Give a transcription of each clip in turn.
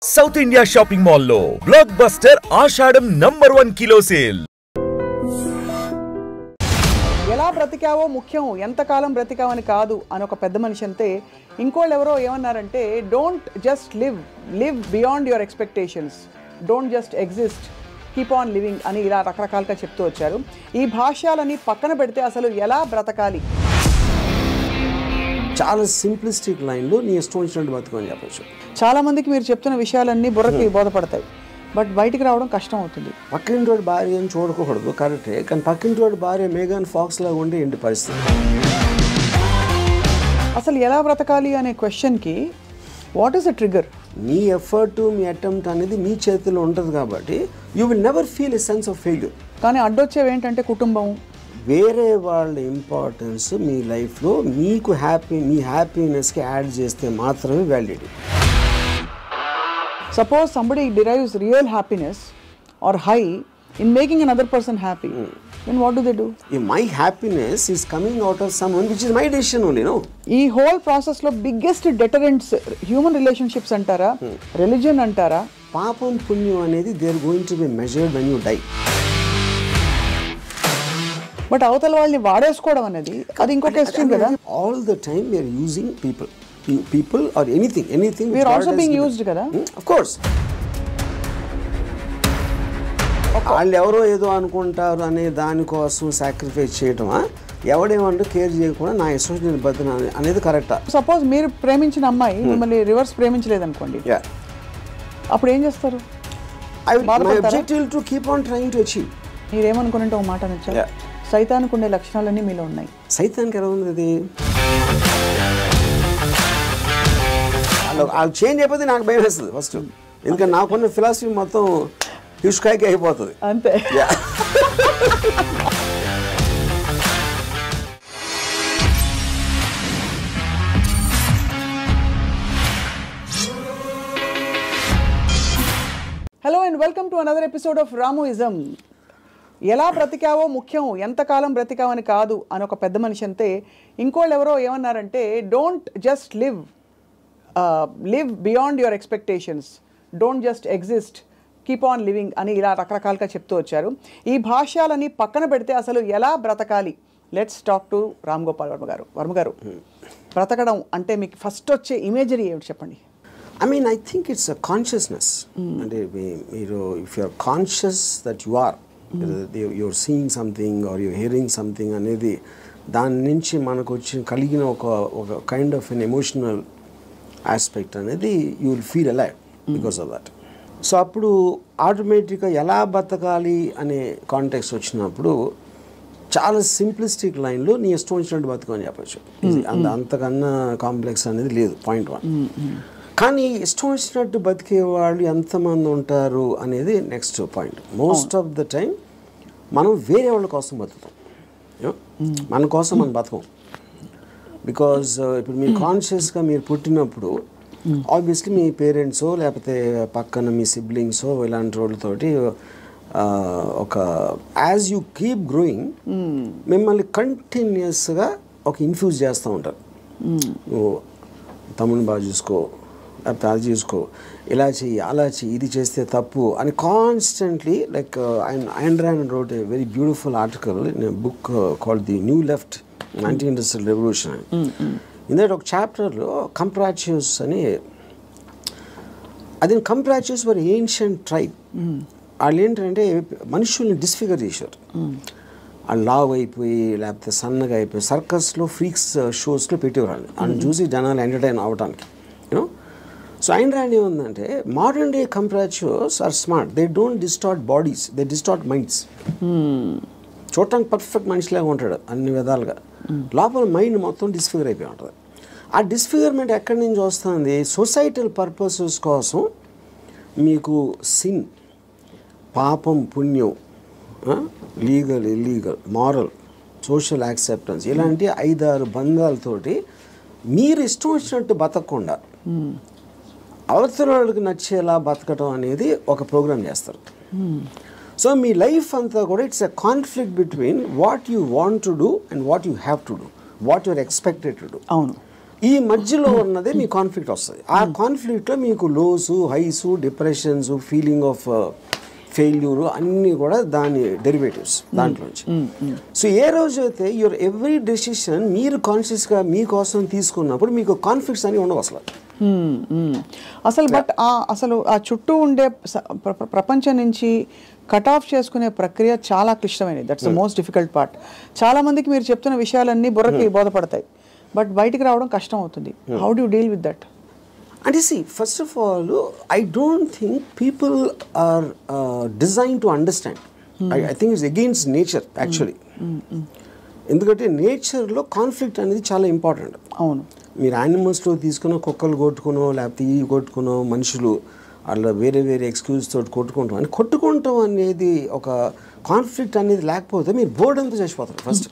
South India shopping mall లో block buster ఆషాఢం #1 kilo sale. ఎలా బ్రతికావో ముఖ్యం, ఎంతకాలం బ్రతికావని కాదు అని ఒక పెద్ద మనిషి అంతే. ఇంకోళ్ళు ఎవరో ఏమన్నారంటే, don't just live beyond your expectations, don't just exist, keep on living అని ఇలా రకరకాలుగా చెప్తూ వచ్చారు. ఈ భాష్యాలని పక్కన పెడితే అసలు ఎలా బ్రతకాలి? చాలా సింప్లిస్టిక్ లైన్లో నీ ఇష్టం వచ్చినట్టు బతుకని చెప్పచ్చు. చాలామందికి మీరు చెప్తున్న విషయాలన్నీ బుర్రకి బోధపడతాయి, బట్ బయటికి రావడం కష్టం అవుతుంది. పక్కింటి వాడి భార్య అని చూడకూడదు, కరెక్టే. కానీ పక్కింటి వాడి భార్య మేఘాన్ ఫాక్స్ లాగా ఉండే ఏంటి పరిస్థితి? అసలు ఎలా బ్రతకాలి అనే క్వశ్చన్కి what is the trigger? Me effort, me attempt అనేది మీ చేతిలో ఉంటుంది కాబట్టి you will never feel a sense of failure. కానీ అడ్డొచ్చేవి ఏంటంటే కుటుంబం, వేరే వాళ్ళ ఇంపార్టెన్స్ మీ లైఫ్లో మీకు మీ హ్యాపీనెస్కి యాడ్ చేస్తే మాత్రమే validity. Suppose somebody derives real happiness or high in making another person happy, then what do? If my happiness is coming out of someone which is my decision only, no? ఈ whole process లో biggest deterrents human relationships అంటారా, religion అంటారా? పాపం పుణ్యం అనేది they are going to be measured when you die. But అవతల వాళ్ళని వాడేసుకోవడం అనేది అది ఇంకొక ఎక్స్ట్రీమ్ కదా. All the time we are using people or anything we are also being used kada. Of course. వాళ్ళు ఎవరో ఏదో అనుకుంటారు అనే దానికోసం సాక్రిఫైస్ చేయటమా, ఎవడేమంటూ కేర్ చేయకుండా నా ఇష్టం బతున అనేది కరెక్టా? సపోజ్ మీరు ప్రేమించిన అమ్మాయి మిమ్మల్ని రివర్స్ ప్రేమించలేదు అనుకోండి, అప్పుడు ఏం చేస్తారు? My objective to keep on trying to achieve. మీరేమనుకుంటే ఒక మాట నచ్చా, సైతానికి ఉండే లక్షణాలన్నీ మీలో ఉన్నాయి. సైతానికి ఎలా ఉంది అది? వాళ్ళు చేంజ్ అయిపోతే నాకు భయం వేస్తుంది ఫస్ట్, ఎందుకంటే నాకున్న ఫిలాసఫీ మొత్తం హిస్కాయికి అయిపోతుంది అంతే. Hello and welcome to another episode of రామోయిజం. ఎలా బ్రతికావో ముఖ్యం, ఎంతకాలం బ్రతికావని కాదు అని ఒక పెద్ద మనిషి అంతే. ఇంకోళ్ళు ఎవరో ఏమన్నారంటే, don't just live beyond your expectations, don't just exist, keep on living అని ఇలా రకరకాలుగా చెప్తూ వచ్చారు. ఈ భాష్యాలని పక్కన పెడితే అసలు ఎలా బ్రతకాలి? Let's talk to Ram Gopal Varma గారు. బ్రతకడం అంటే మీకు ఫస్ట్ వచ్చే ఇమేజరీ ఏమిటి చెప్పండి? I think it's a consciousness. అంటే మీరు if you are conscious that you are you're seeing something or you're hearing something అనేది దాని నుంచి మనకు వచ్చి కలిగిన ఒక kind of an emotional aspect అనేది you will feel alive because of that. So అప్పుడు ఆటోమేటిక్గా ఎలా బతకాలి అనే కాంటెక్స్ట్ వచ్చినప్పుడు చాలా సింప్లిస్టిక్ లైన్లో నీ ఇష్టం వచ్చినట్టు బతుకని చెప్పచ్చు. అంతకన్నా కాంప్లెక్స్ అనేది లేదు, పాయింట్ 1. కానీ ఇష్టం వచ్చినట్టు బతికే వాళ్ళు ఎంతమంది ఉంటారు అనేది next point. Most of the time మనం వేరే వాళ్ళ కోసం బతుకుతాం, మన కోసం మనం బతకం. బికాజ్ ఇప్పుడు మీరు కాన్షియస్గా మీరు పుట్టినప్పుడు ఆబ్వియస్లీ మీ పేరెంట్సో లేకపోతే పక్కన మీ సిబ్లింగ్సో ఇలాంటి వాళ్ళతోటి ఒక యాజ్ యూ కీప్ గ్రోయింగ్ మిమ్మల్ని కంటిన్యూస్గా ఒక ఇన్ఫ్యూజ్ చేస్తూ ఉంటారు. నువ్వు తమ్ముని బాగా చూసుకో, లేకపోతే అది చూసుకో, ఇలా చెయ్యి, అలా చెయ్యి, ఇది చేస్తే తప్పు అని constantly. Like Ayn Rand wrote a very beautiful article in a book called The New Left, Anti-Industrial Revolution. ఇందులో ఒక చాప్టర్లో కంప్రాచ్యూస్ అని, అది కంప్రాచ్యూస్ వర్ ఏన్షియంట్ ట్రైబ్. వాళ్ళు ఏంటంటే మనుషుల్ని డిస్ఫిగర్ చేశారు. వాళ్ళు లావ్ అయిపోయి లేకపోతే సన్నగా అయిపోయి సర్కస్లో ఫ్రీక్స్ షోస్లో పెట్టేవాళ్ళు, వాళ్ళని చూసి జనాలు ఎంటర్టైన్ అవ్వడానికి. యూనో, సో Ayn Rand ఏముందంటే, modern day comprachicos are smart, they don't distort bodies, they distort minds. చూడటానికి పర్ఫెక్ట్ మనిషిలాగా ఉంటాడు అన్ని విధాలుగా, లోపల మైండ్ మొత్తం డిస్ఫిగర్ అయిపోయి ఉంటుంది. ఆ డిస్ఫిగర్మెంట్ ఎక్కడి నుంచి వస్తుంది? సొసైటల్ పర్పసెస్ కోసం మీకు సిన్, పాపం పుణ్యం, legal illegal, moral, social acceptance, ఇలాంటి 5-6 బంధాలతోటి మీరు ఇష్టం వచ్చినట్టు బతకకుండా అవతల వాళ్ళకి నచ్చేలా బతకటం అనేది ఒక ప్రోగ్రామ్ చేస్తారు. సో మీ లైఫ్ అంతా కూడా it's a conflict between what you want to do and what you have to do, what you're expected to do. అవును. ఈ మధ్యలో ఉన్నదే మీ కాన్ఫ్లిక్ట్ వస్తుంది. ఆ కాన్ఫ్లిక్ట్లో మీకు lows, highs, depressions, feeling of failure అన్నీ కూడా దాని డెరివేటివ్స్ దాంట్లోంచి. సో ఏ రోజు అయితే యువర్ ఎవ్రీ డెసిషన్ మీరు కాన్షియస్గా మీకోసం తీసుకున్నప్పుడు మీకు కాన్ఫ్లిక్ట్స్ అని ఉండవు అసలు. అసలు బట్ అసలు ఆ చుట్టూ ఉండే ప్రపంచం నుంచి కట్ ఆఫ్ చేసుకునే ప్రక్రియ చాలా క్లిష్టమైనది. That's the most difficult part. చాలా మందికి మీరు చెప్తున్న విషయాలన్నీ బుర్రకి బోధపడతాయి, బట్ బయటికి రావడం కష్టం అవుతుంది. How do you deal with that? అంటే see, first of all, I don't think people are designed to understand. I think it's against nature actually. ఎందుకంటే నేచర్లో కాన్ఫ్లిక్ట్ అనేది చాలా ఇంపార్టెంట్. అవును. మీరు యానిమల్స్లో తీసుకున్న కుక్కలు కొట్టుకునో లేకపోతే ఈ కొట్టుకునో మనుషులు అలా వేరే వేరే ఎక్స్క్యూజ్ తోటి కొట్టుకుంటాం అని కొట్టుకుంటాం అనేది ఒక కాన్ఫ్లిక్ట్ అనేది లేకపోతే మీరు బోర్డు అంతా చచ్చిపోతారు. ఫస్ట్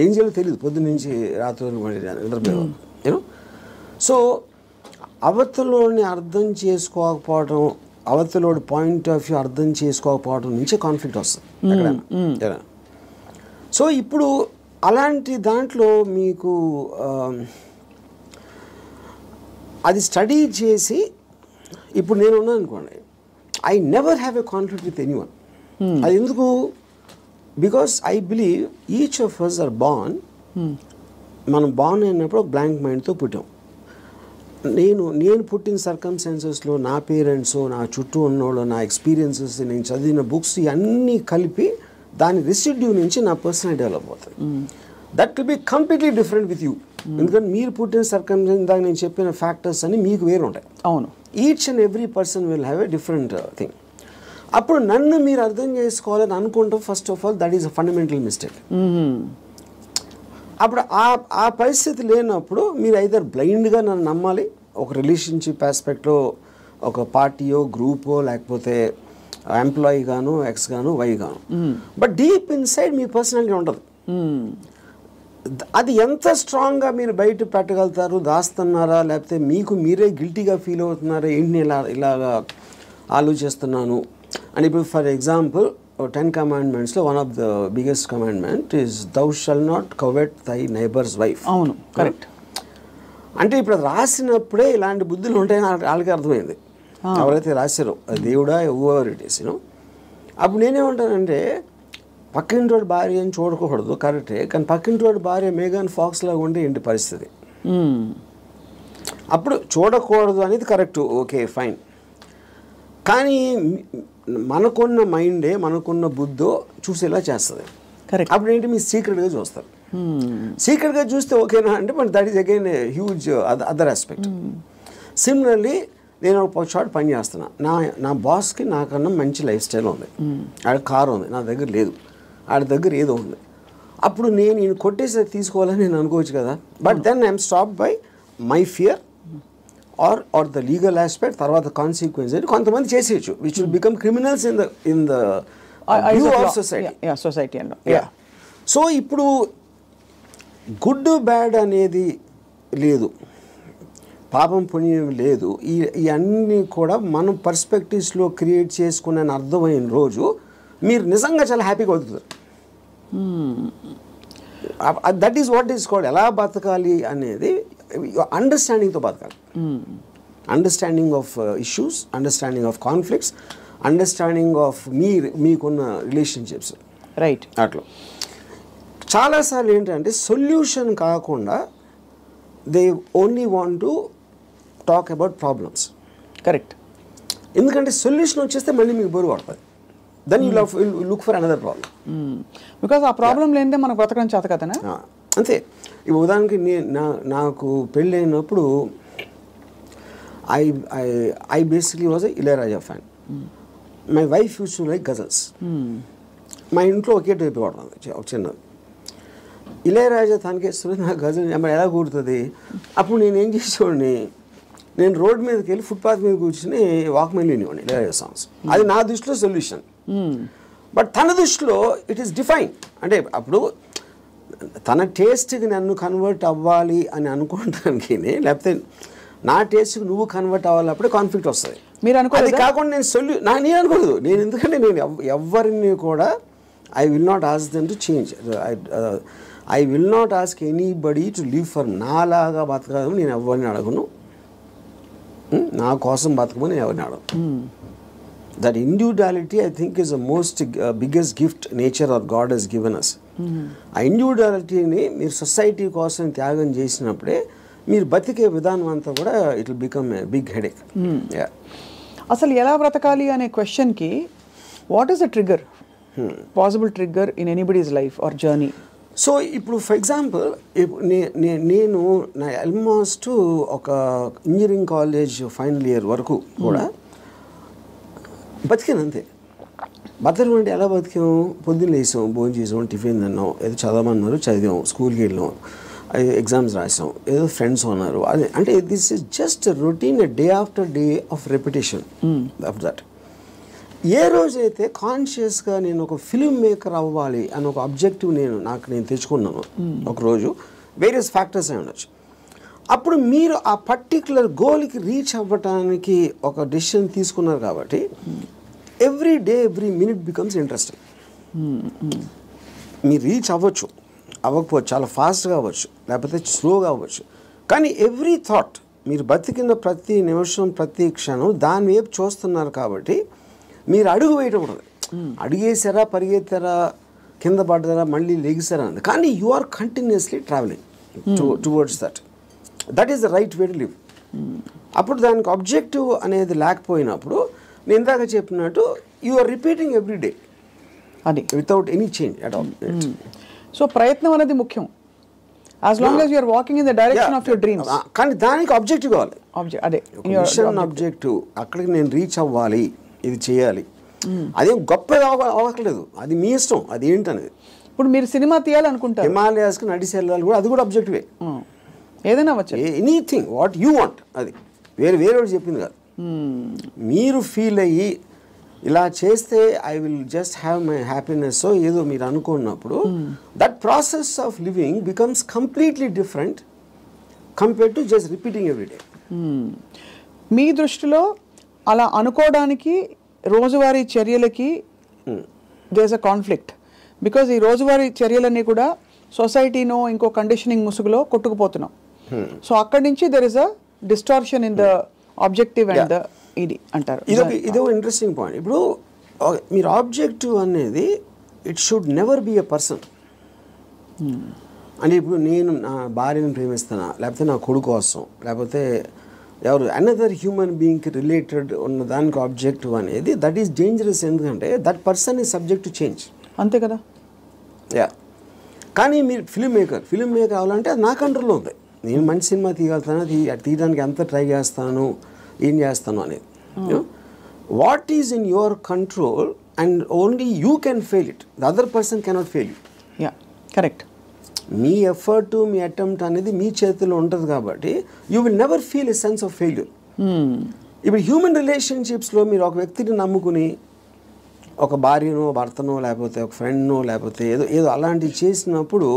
ఏం చేయాలో తెలియదు, పొద్దున్న నుంచి రాత్రి నిద్రపోయేవాళ్ళు యూనో. సో అవతలోని అర్థం చేసుకోకపోవడం, అవతలోడి పాయింట్ ఆఫ్ వ్యూ అర్థం చేసుకోకపోవడం నుంచే కాన్ఫ్లిక్ట్ వస్తుంది ఎక్కడైనా. సో ఇప్పుడు అలాంటి దాంట్లో మీకు అది స్టడీ చేసి ఇప్పుడు నేను ఉన్నాను అనుకోండి, I never have a conflict with anyone. అది ఎందుకు? Because I believe each of us are born. మనం బార్న్ అయినప్పుడు ఒక బ్లాంక్ మైండ్తో పుట్టాం. నేను పుట్టిన సర్కమ్స్టాన్సెస్లో నా పేరెంట్స్, నా చుట్టూ ఉన్నోళ్ళు, నా ఎక్స్పీరియన్సెస్, నేను చదివిన బుక్స్ ఇవన్నీ కలిపి దాని రెసిడ్యూ నుంచి నా పర్సనల్ డెవలప్ అవుతుంది. That will be completely different with you. ఎందుకంటే మీరు పుట్టిన సర్కమ్స్టాన్స్ దాకా నేను చెప్పిన ఫ్యాక్టర్స్ అన్ని మీకు వేరు ఉంటాయి. అవును. Each and every person will have a different thing. అప్పుడు నన్ను మీరు అర్థం చేసుకోవాలని అనుకుంటాం. First of all that is a fundamental mistake. అప్పుడు ఆ పరిస్థితి లేనప్పుడు మీరు ఐదర్ బ్లైండ్గా నన్ను నమ్మాలి, ఒక రిలేషన్షిప్ ఆస్పెక్ట్లో ఒక పార్టీయో గ్రూపో లేకపోతే ఎంప్లాయీ గాను, ఎక్స్ గాను, వై గాను. But deep inside me personality ఉండదు. అది ఎంత స్ట్రాంగ్గా మీరు బయట పెట్టగలుగుతారు, దాస్తున్నారా లేకపోతే మీకు మీరే గిల్టీగా ఫీల్ అవుతున్నారా, ఏంటి ఇలాగా ఆలోచిస్తున్నాను అని. ఇప్పుడు ఫర్ ఎగ్జాంపుల్ 10 commandmentsలో one of the biggest commandment is thou shall not covet thy neighbour's wife. అవును, కరెక్ట్. అంటే ఇప్పుడు అది రాసినప్పుడే ఇలాంటి బుద్ధులు ఉంటాయని వాళ్ళకి అర్థమైంది, ఎవరైతే రాశారో దేవుడా ఎవర్ ఇట్ ఈస్ యూనో. అప్పుడు నేనేమంటానంటే పక్కింటోడి భార్య అని చూడకూడదు, కరెక్టే, కానీ పక్కింటోడి భార్య మేఘన్ ఫాక్స్ లాగా ఉంటే ఏంటి పరిస్థితి? అప్పుడు చూడకూడదు అనేది కరెక్ట్, ఓకే ఫైన్. కానీ మనకున్న మైండే, మనకున్న బుద్ధో చూసేలా చేస్తుంది. కరెక్ట్. అప్పుడు ఏంటి మీరు సీక్రెట్గా చూస్తారు. సీక్రెట్గా చూస్తే ఓకేనా అంటే but that is again huge other aspect. Similarly నేను ఒక చోట పని చేస్తున్నా, నా బాస్కి నాకన్నా మంచి లైఫ్ స్టైల్ ఉంది, ఆడ కారు ఉంది, నా దగ్గర లేదు, ఆడ దగ్గర ఏదో ఉంది. అప్పుడు నేను ఈయన కొట్టేసి తీసుకోవాలని నేను అనుకోవచ్చు కదా. But then I'm stop by my fear or the legal aspect, తర్వాత కాన్సిక్వెన్స్ అని కొంతమంది చేసేయచ్చు, which will become criminals in the view of society. So ఇప్పుడు గుడ్ బ్యాడ్ అనేది లేదు, పాపం పుణ్యం లేదు, ఇవన్నీ కూడా మనం పర్స్పెక్టివ్స్లో క్రియేట్ చేసుకునే అర్థమైన రోజు మీరు నిజంగా చాలా హ్యాపీగా బతుకుతారు. That is what is called ఎలా బతకాలి అనేది అండర్స్టాండింగ్తో బతకాలి. Understanding of issues, understanding of conflicts, understanding of మీకున్న రిలేషన్షిప్స్. రైట్. అట్లా చాలాసార్లు ఏంటంటే సొల్యూషన్ కాకుండా they only want to talk about problems. Correct. ఎందుకంటే సొల్యూషన్ వచ్చేస్తే మళ్ళీ మీకు బోరు పడుతుంది. Then you look for another problem. Because ఆ ప్రాబ్లం లేనిదే మనకు బతకడం చేత కదనా. అంతే. ఇప్పుడు ఉదాహరణకి నాకు పెళ్ళి అయినప్పుడు I basically was a Ilaiyaraaja fan. My wife use to like ghazals. మా ఇంట్లో ఒకే టైప్ వాడుతుంది ఒక చిన్నది. ఇళయరాజా తనకేస్తుంది, నాకు గజల్ ఎలా కూడుతుంది. అప్పుడు నేను ఏం చేసేవాడిని, నేను రోడ్ మీదకి వెళ్ళి ఫుట్పాత్ మీద కూర్చుని వాక్మెన్ వినేవాడిని ఇళయరాజా సాంగ్స్. అది నా దృష్టిలో సొల్యూషన్. బట్ తన దృష్టిలో ఇట్ ఈస్ డిఫైన్. అంటే అప్పుడు తన టేస్ట్కి నన్ను కన్వర్ట్ అవ్వాలి అని అనుకోవడానికి, లేకపోతే నా టేస్ట్కి నువ్వు కన్వర్ట్ అవ్వాలి, అప్పుడే కాన్ఫ్లిక్ట్ వస్తుంది. మీరు అనుకోవాలి కాకుండా నేను అనుకోలేదు. నేను ఎందుకంటే నేను ఎవరిని కూడా I will not ask them to change. I will not ask anybody to live for నాలాగా బతకడం నేను ఎవరిని అడగను, నా కోసం బతకమని నేను ఎవరిని అడగను. That individuality I think is the most biggest gift nature or God he's given us. ఆ ఇండివిజువాలిటీని మీరు సొసైటీ కోసం త్యాగం చేసినప్పుడే మీరు బతికే విధానం అంతా కూడా it will become a big headache. అసలు ఎలా బ్రతకాలి అనే క్వశ్చన్కి what is the trigger, possible trigger in anybody's life or journey? So ఇప్పుడు ఫర్ ఎగ్జాంపుల్ నేను నా ఆల్మోస్ట్ ఒక ఇంజనీరింగ్ కాలేజ్ ఫైనల్ ఇయర్ వరకు కూడా బతికాను అంతే. బతకడం అంటే ఎలా బతికాము? పొద్దున్న లేసాం, భోజనం చేసాం, టిఫిన్ తిన్నాం, ఏదో చదవమన్నారు చదివాం, స్కూల్కి వెళ్ళాం, ఎగ్జామ్స్ రాసాం, ఏదో ఫ్రెండ్స్ ఉన్నారు. అదే అంటే this is just routine, day after day of repetition of that. ఏ రోజైతే కాన్షియస్గా నేను ఒక ఫిల్మ్ మేకర్ అవ్వాలి అని ఒక ఆబ్జెక్టివ్ నేను తెచ్చుకున్నాను ఒకరోజు, వేరియస్ ఫ్యాక్టర్స్ అయి ఉండొచ్చు, అప్పుడు మీరు ఆ పర్టిక్యులర్ గోల్కి రీచ్ అవ్వటానికి ఒక డెసిషన్ తీసుకున్నారు కాబట్టి every day every minute becomes interesting. మీరు రీచ్ అవ్వచ్చు, అవ్వకపోవచ్చు, చాలా ఫాస్ట్గా అవ్వచ్చు, లేకపోతే స్లోగా అవ్వచ్చు, కానీ ఎవ్రీ థాట్ మీరు బతికిన ప్రతి నిమిషం ప్రతి క్షణం దాని వైపు చూస్తున్నారు కాబట్టి మీరు అడుగు వేయటం ఉండదు. అడిగేసారా, పరిగెత్తారా, కింద పడ్డారా, మళ్ళీ లెగిసారా అంది, కానీ you are continuously travelling towards that. That is the right way to live. అప్పుడు దానికి ఆబ్జెక్టివ్ అనేది లేకపోయినప్పుడు నేను ఇందాక చెప్పినట్టు you are repeating every day అది without any change at all. So ప్రయత్నం అనేది ముఖ్యం, as long as you are walking in the direction of your dreams. కానీ దానికి ఆబ్జెక్టివ్ కావాలి, అదే మిషన్ ఆబ్జెక్టివ్. అక్కడికి నేను రీచ్ అవ్వాలి, ఇది చేయాలి, అదేం గొప్ప అవ్వట్లేదు, అది మీ ఇష్టం, అది ఏంటనేది. ఇప్పుడు మీరు సినిమా తీయాలనుకుంటారు, హిమాలయాస్కి నడిచి వెళ్ళాలి కూడా, అది కూడా ఆబ్జెక్టివే. ఏదైనా వచ్చు, ఎనీథింగ్ వాట్ యూ వాంట్, అది వేరే చెప్పింది కాదు. మీరు ఫీల్ అయ్యి ఇలా చేస్తే I will just have my happiness ఏదో మీరు అనుకున్నప్పుడు that process of living becomes completely different compared to just repeating every day. మీ దృష్టిలో అలా అనుకోవడానికి రోజువారీ చర్యలకి there is a conflict, because ఈ రోజువారీ చర్యలన్నీ కూడా సొసైటీనో ఇంకో కండిషనింగ్ ముసుగులో కొట్టుకుపోతున్నాం. సో అక్కడి నుంచి there is a distortion in the objective and the ఇది అంటారు. ఇదో ఇంట్రెస్టింగ్ పాయింట్. ఇప్పుడు మీరు ఆబ్జెక్టివ్ అనేది it should never be a person. అంటే ఇప్పుడు నేను నా భార్యను ప్రేమిస్తానా, లేకపోతే నా కొడుకు కోసం, లేకపోతే ఎవరు అనదర్ హ్యూమన్ బీయింగ్కి రిలేటెడ్ ఉన్న దానికి ఆబ్జెక్టివ్ అనేది దట్ ఈస్ డేంజరస్. ఎందుకంటే that person is subject to change. అంతే కదా. కానీ మీరు ఫిల్మ్ మేకర్ అవ్వాలంటే అది నా కంట్రోల్లో ఉంది. నేను మంచి సినిమా తీయగలుగుతాను, తీయడానికి ఎంత ట్రై చేస్తాను, ఏం చేస్తాను అనేది. What is in your control and only you can fail it, the other person cannot fail you. Correct. Me effort, me attempt అనేది మీ చేతిలో ఉంటుంది కాబట్టి you will never feel a sense of failure. ఇప్పుడు human రిలేషన్షిప్స్లో మీరు ఒక వ్యక్తిని నమ్ముకుని ఒక భార్యనో, భర్తనో, లేకపోతే ఒక ఫ్రెండ్నో, లేకపోతే ఏదో అలాంటివి చేసినప్పుడు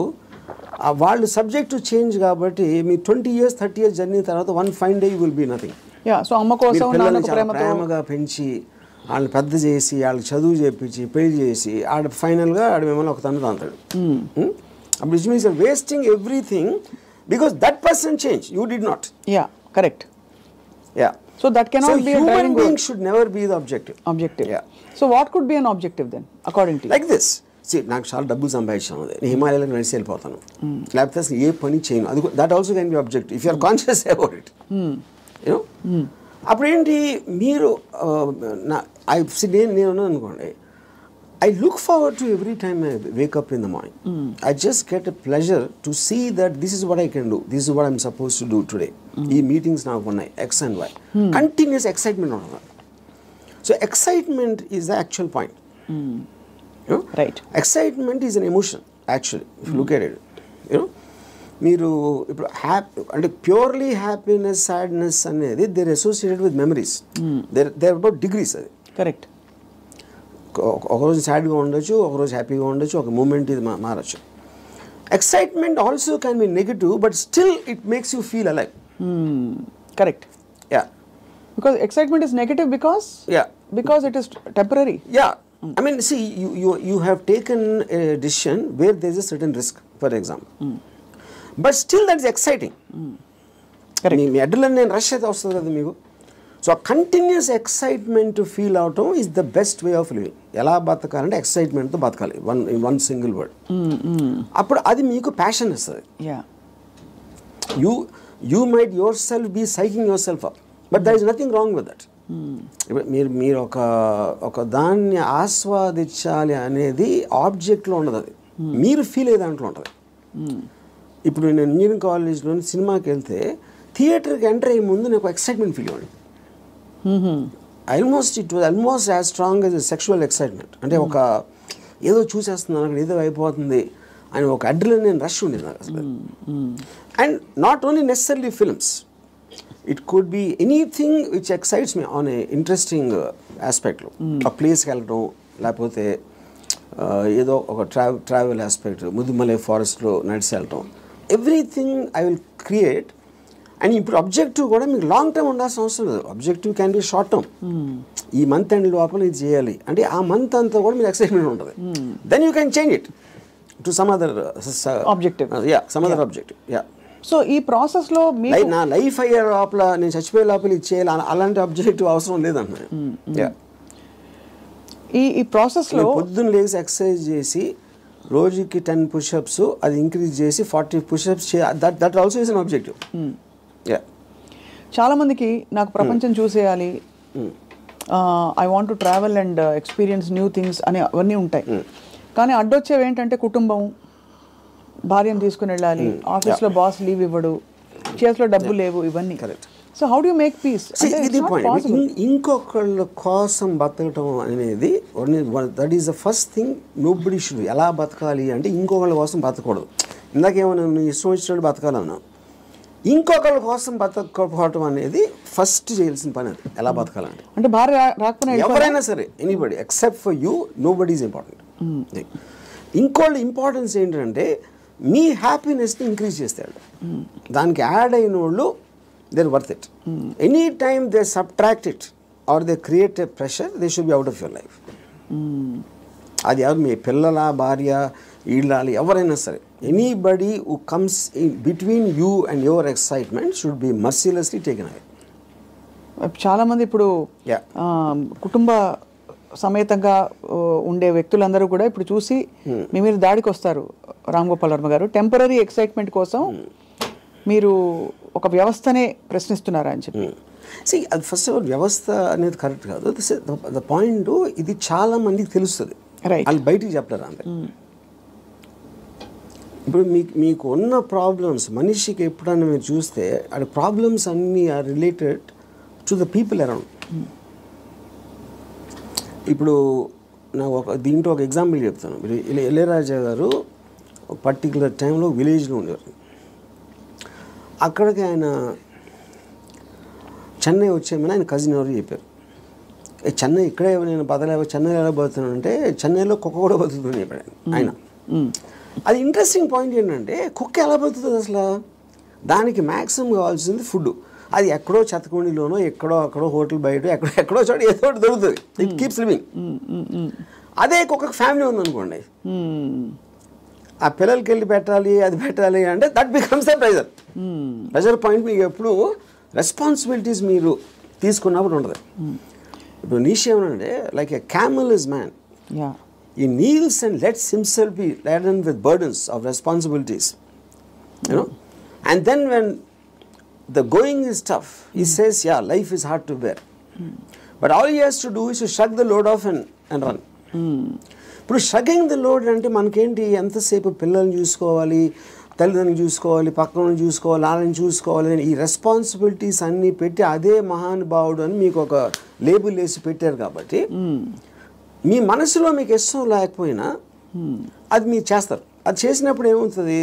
వాళ్ళు సబ్జెక్ట్ టు చేంజ్ కాబట్టి మీ 20 years 30 years జర్నీ తర్వాత one fine day you will be nothing. So అమ్మ కోసం ప్రేమగా పెంచి వాళ్ళని పెద్ద చేసి వాళ్ళకి చదువు చేపించి పెళ్లి చేసి ఫైనల్గా మిమ్మల్ని ఒక తను తాంతాడు. Which means you're wasting everything because that person changed, you did not. Correct. So that cannot be a driving human being should never be the objective. So what could be an objective then according to you? Like this, see, నాకు చాలా డబ్బులు సంపాదించాను, నేను హిమాలయాలకు నడిచి వెళ్ళిపోతాను, లేకపోతే అసలు ఏ పని చేయను, అది that also can be objective if you are conscious about it. అప్పుడు ఏంటి మీరు నేను అనుకోండి, I look forward to every time I wake up in the morning. I just get a pleasure to see that this is what I can do. This is what I'm supposed to do today. These meetings now one X and Y. Continuous excitement on that. So excitement is the actual point. You know? Right. Excitement is an emotion actually. If you look at it, you know, మీరు ఇప్పుడు అంటే purely happiness, sadness అనేది they're associated with memories. They're about degrees. అది correct. ఒకరోజు సాడ్గా ఉండొచ్చు, ఒకరోజు హ్యాపీగా ఉండొచ్చు, ఒక మూమెంట్ ఇది మారచ్చు. Excitement also can be negative but still it makes you feel alive. Correct. Because excitement is negative because it is temporary. I mean, see, you have taken a decision where there is a certain risk, for example. But still that is exciting. Correct. Me adrenaline rush అయితే వస్తుంది కదా మీకు. So ఆ continuous excitement feel అవటం is the best way of living. ఎలా బతకాలంటే ఎక్సైట్మెంట్తో బతకాలి, one single word. అప్పుడు అది మీకు ప్యాషన్ ఇస్తుంది. You might yourself be psyching yourself up, but there is nothing wrong with that. మీరు ఒక దాన్ని ఆస్వాదించాలి అనేది ఆబ్జెక్ట్లో ఉండదు, అది మీరు ఫీల్ అయ్యే దాంట్లో ఉంటుంది. ఇప్పుడు నేను ఇంజనీరింగ్ కాలేజ్లో సినిమాకి వెళ్తే థియేటర్కి ఎంటర్ అయ్యే ముందు నాకు ఎక్సైట్మెంట్ ఫీల్ అవ్వండి. It was almost as strong as sexual excitement. అంటే ఒక ఏదో చూసేస్తున్నాను అక్కడ, ఏదో అయిపోతుంది అని ఒక అడ్రినలిన్ రష్ ఉండేది నాకు అసలు. And not only necessary films, it could be anything which excites me on a interesting ఆస్పెక్ట్లో. ఆ ప్లేస్కి వెళ్ళడం, లేకపోతే ఏదో ఒక ట్రావెల్ ఆస్పెక్ట్, ముదుమలై ఫారెస్ట్లో నడిచి వెళ్ళటం, everything I will create. And ఇప్పుడు అబ్జెక్టివ్ కూడా మీకు లాంగ్ టర్మ్ ఉండాల్సిన అవసరం లేదు. Objective can be short term. ఈ మంత్ ఎండ్ లోపల ఇది చేయాలి అంటే ఆ మంత్ అంతా కూడా మీకు ఎక్సైట్మెంట్ ఉంటుంది. Then you can change it to some other objective. Some other objective. So ఈ ప్రాసెస్లో నా లైఫ్ అయ్యే లోపల, నేను చచ్చిపోయే లోపల ఇది చేయాలి, అలాంటి ఆబ్జెక్టివ్ అవసరం లేదంటున్నాను. ఈ ప్రాసెస్లో పొద్దున్న లేసి ఎక్సర్సైజ్ చేసి రోజుకి 10 పుషప్స్, అది ఇంక్రీజ్ చేసి 40 pushups that also is an objective. చాలా మందికి నాకు ప్రపంచం చూసేయాలి, I want to travel and experience new things అని అవన్నీ ఉంటాయి. కానీ అడ్డొచ్చేవి ఏంటంటే కుటుంబం, భార్యను తీసుకుని వెళ్ళాలి, ఆఫీస్లో బాస్ లీవ్ ఇవ్వడు, చేతిలో డబ్బు లేవు, ఇవన్నీ. So how do you make peace? ఇంకొకళ్ళ కోసం బతకటం అనేది that is the first thing nobody should. ఎలా బతకాలి అంటే ఇంకొకళ్ళ కోసం బతకూడదు. ఇందాకేమన్నా నువ్వు ఇష్టం వచ్చినట్టు బతకాలన్నా, ఇంకొకళ్ళ కోసం బతకపోవటం అనేది ఫస్ట్ చేయాల్సిన పని. అది ఎలా బతకాలంటే, అంటే భార్య రాకపోయినా ఎవరైనా సరే, anybody except for you, nobody is important. ఇంకోళ్ళ ఇంపార్టెన్స్ ఏంటంటే మీ హ్యాపీనెస్ని ఇంక్రీజ్ చేస్తాడు. దానికి యాడ్ అయిన వాళ్ళు they're worth it. Anytime they subtract it or they create a pressure, they should be out of your life. అది ఎవరు, మీ పిల్లల, భార్య, ఇళ్ళాలి, ఎవరైనా సరే, anybody who comes in between you and your excitement should be mercilessly taken away. చాలామంది ఇప్పుడు కుటుంబ సమేతంగా ఉండే వ్యక్తులందరూ కూడా ఇప్పుడు చూసి మీ మీద దాడికి వస్తారు. రామ్ గోపాల్ వర్మ గారు, టెంపరీ ఎక్సైట్మెంట్ కోసం మీరు ఒక వ్యవస్థనే ప్రశ్నిస్తున్నారా అని చెప్పి. అది ఫస్ట్ ఆఫ్ ఆల్ వ్యవస్థ అనేది కరెక్ట్ కాదు. ద పాయింట్, ఇది చాలా మందికి తెలుస్తుంది, వాళ్ళు బయటికి చెప్తారు అంతే. ఇప్పుడు మీకు ఉన్న ప్రాబ్లమ్స్, మనిషికి ఎప్పుడన్నా మీరు చూస్తే ఆ ప్రాబ్లమ్స్ అన్నీ are related to the people around. ఇప్పుడు నాకు దీంట్లో ఒక ఎగ్జాంపుల్ చెప్తాను. ఇళయరాజా గారు పర్టికులర్ టైంలో విలేజ్లో ఉండేవారు. అక్కడికి ఆయన చెన్నై వచ్చేమని ఆయన కజిన్ ఎవరు చెప్పారు. చెన్నై ఇక్కడే నేను బతలేవో, చెన్నైలో ఎలా బతుకుతున్నాను అంటే చెన్నైలో కుక్క కూడా బతుకుతుంది చెప్పాడు ఆయన. అది ఇంట్రెస్టింగ్ పాయింట్ ఏంటంటే, కుక్క ఎలా బతుకుతుంది అసలు? దానికి మ్యాక్సిమం కావాల్సింది ఫుడ్. అది ఎక్కడో చెత్తకుండిలోనో, అక్కడో హోటల్ బయట, ఎక్కడో చోట ఏదో ఒకటి దొరుకుతుంది. It keeps living. అదే కుక్కకు ఫ్యామిలీ ఉందనుకోండి, ఆ పిల్లలకి వెళ్ళి పెట్టాలి, అది పెట్టాలి అంటే that becomes the pressure point. మీకు ఎప్పుడు రెస్పాన్సిబిలిటీస్ మీరు తీసుకున్నప్పుడు ఉండదు. ఇప్పుడు నీష్ ఏమనంటే, like a camel is man, he kneels and lets himself be laden with burdens of responsibilities, you know, and then when the going is tough, he says, yeah, life is hard to bear, but all he has to do is to shrug the load off and run. ఇప్పుడు షగింగ్ the load అంటే మనకేంటి, ఎంతసేపు పిల్లల్ని చూసుకోవాలి, తల్లిదండ్రులు చూసుకోవాలి, పక్కన చూసుకోవాలి, వాళ్ళని చూసుకోవాలి అని ఈ రెస్పాన్సిబిలిటీస్ అన్నీ పెట్టి అదే మహానుభావుడు అని మీకు ఒక లేబుల్ వేసి పెట్టారు. కాబట్టి మీ మనసులో మీకు ఇష్టం లేకపోయినా అది మీరు చేస్తారు. అది చేసినప్పుడు ఏమవుతుంది,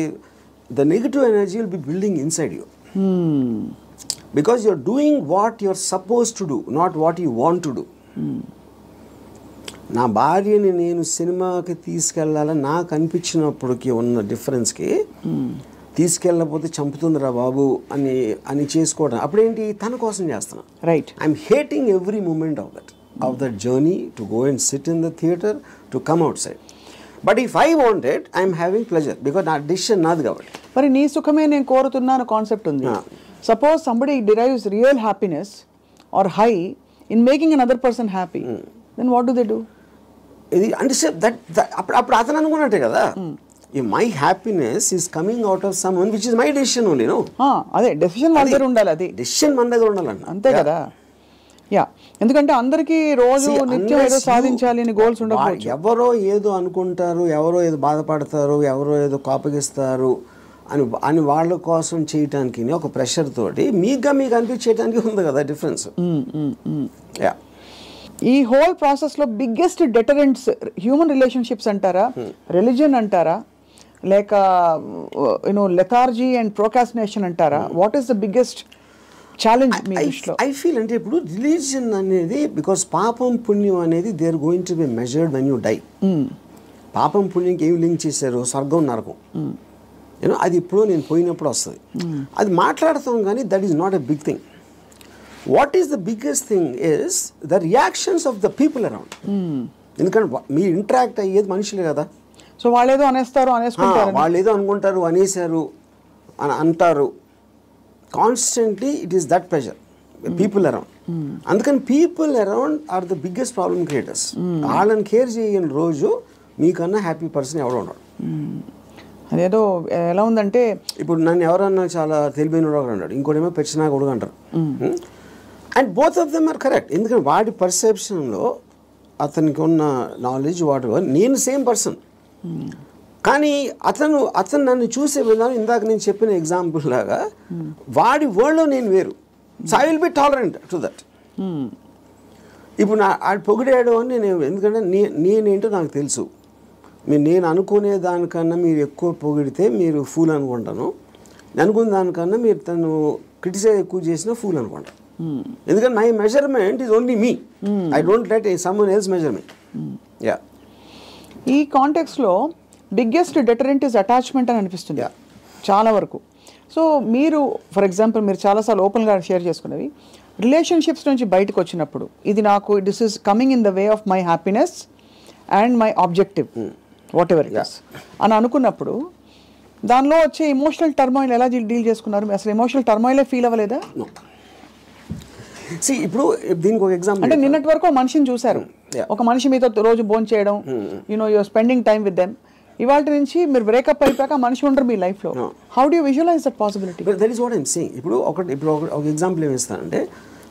the negative energy will be building inside you, because you are doing what you are suppose to do, not what you want to do. నా భార్యని నేను సినిమాకి తీసుకెళ్ళాలని నాకు అనిపించినప్పటికీ ఉన్న డిఫరెన్స్కి, తీసుకెళ్ళకపోతే చంపుతుందిరా బాబు అని చేసుకోవడం, అప్పుడేంటి, తన కోసం చేస్తున్నా. Right. I'm hating every moment of that. of that journey to go and sit in the theater to come outside. But if I want it, I am having pleasure because నా decision నాది కాబట్టి. మరి నీ సుఖమే నేను కోరుతున్నాను concept ఉంది. Suppose somebody derives real happiness or high in making another person happy, then what do they do? ఇది అంటే అప్పుడు అతను అనుకున్నట్టే కదా, my happiness is coming out of someone which is my decision only. No, అదే decision మన దగ్గర ఉండాలి, అది డెసిషన్ మన దగ్గర ఉండాలండి, అంతే కదా. యా, ఎందుకంటే అందరికీ రోజు నిత్యం ఏదో సాధించాలి అని గోల్స్ ఉండకపోవచ్చు. ఎవరో ఏదో అనుకుంటారు, ఎవరో ఏదో బాధపడతారు, ఎవరో ఏదో కోపగిస్తారు అని వాళ్ళ కోసం చేయటానికి ఒక ప్రెషర్ తోటి మీకు అనిపించేయడానికి ఉంది కదా డిఫరెన్స్. యా, ఈ హోల్ ప్రాసెస్లో బిగ్గెస్ట్ డెటరెంట్స్ హ్యూమన్ రిలేషన్షిప్స్ అంటారా, రిలీజియన్ అంటారా, లేక లెథార్జీ అండ్ ప్రోకాస్టినేషన్ అంటారా? What is the biggest challenge మీ దృష్టిలో? ఐ ఫీల్ అంటే ఇప్పుడు రిలీజియన్ అనేది బికాస్ పాపం పుణ్యం అనేది they are going to be measured when you die. పాపం పుణ్యంకి ఏమి లింక్ చేశారు? స్వర్గం నరకం. అది ఇప్పుడు నేను పోయినప్పుడు వస్తుంది, అది మాట్లాడతాం కానీ that is not a big thing. What is the biggest thing is the reactions of the people around. ఎందుకంటే మీరు ఇంటరాక్ట్ అయ్యేది మనుషులే కదా. సో వాళ్ళేదో అనేస్తారు, అనేసుకుంటారు, వాళ్ళు ఏదో అనుకుంటారు, అనేసారు అని అంటారు. Constantly it is that pressure, people around. అందుకని people around are the biggest problem creators. వాళ్ళని కేర్ చేయని రోజు మీకన్నా హ్యాపీ పర్సన్ ఎవడో ఉన్నాడు. అదేదో ఎలా ఉందంటే ఇప్పుడు నన్ను ఎవరన్నా చాలా తెలివైన అన్నాడు, ఇంకోటేమో పెచ్చినా కొడుకు అంటారు. And both of them are correct. ఎందుకంటే వాడి పర్సెప్షన్లో అతనికి ఉన్న నాలెడ్జ్ వాటి నేను సేమ్ పర్సన్, కానీ అతను నన్ను చూసే విధానం ఇందాక నేను చెప్పిన ఎగ్జాంపుల్ లాగా వాడి వరల్డ్లో నేను వేరు. So I will B tolerant to that. ఇప్పుడు ఆడు పొగిడాడు అని నేను, ఎందుకంటే నేనేంటో నాకు తెలుసు. నేను అనుకునే దానికన్నా మీరు ఎక్కువ పొగిడితే మీరు ఫూల్ అనుకుంటాను, అనుకున్న దానికన్నా మీరు తను క్రిటిసైజ్ ఎక్కువ చేసినా ఫూల్ అనుకుంటాను. ఎందుకంటే my measurement is only me, I don't let someone else measure me. Yeah, ఈ కాంటెక్స్లో బిగ్గెస్ట్ డెటరెంట్ ఇస్ అటాచ్మెంట్ అని అనిపిస్తుంది చాలా వరకు. సో మీరు ఫర్ ఎగ్జాంపుల్ మీరు చాలాసార్లు ఓపెన్గా షేర్ చేసుకునేవి రిలేషన్షిప్స్ నుంచి బయటకు వచ్చినప్పుడు, ఇది నాకు this is coming in the way of my happiness and my objective what ever it is అని అనుకున్నప్పుడు దానిలో వచ్చే ఎమోషనల్ టర్మాయిల్ ఎలా డీల్ చేసుకున్నారు? అసలు ఎమోషనల్ టర్మాయిలే ఫీల్ అవ్వలేదా? ఇప్పుడు దీనికి ఒక ఎగ్జాంపుల్ అంటే నిన్నటి వరకు ఒక మనిషిని చూశారు, ఒక మనిషి మీతో రోజు భోజనం చేయడం, you're spending time with them. ఇవాళ నుంచి మీరు బ్రేకప్ అయిపోయాక మనిషి ఉండరు మీ లైఫ్లో. How do you visualise that possibility? That is what I'm saying. ఇప్పుడు ఒక ఎగ్జాంపుల్ ఏమి ఇస్తానంటే,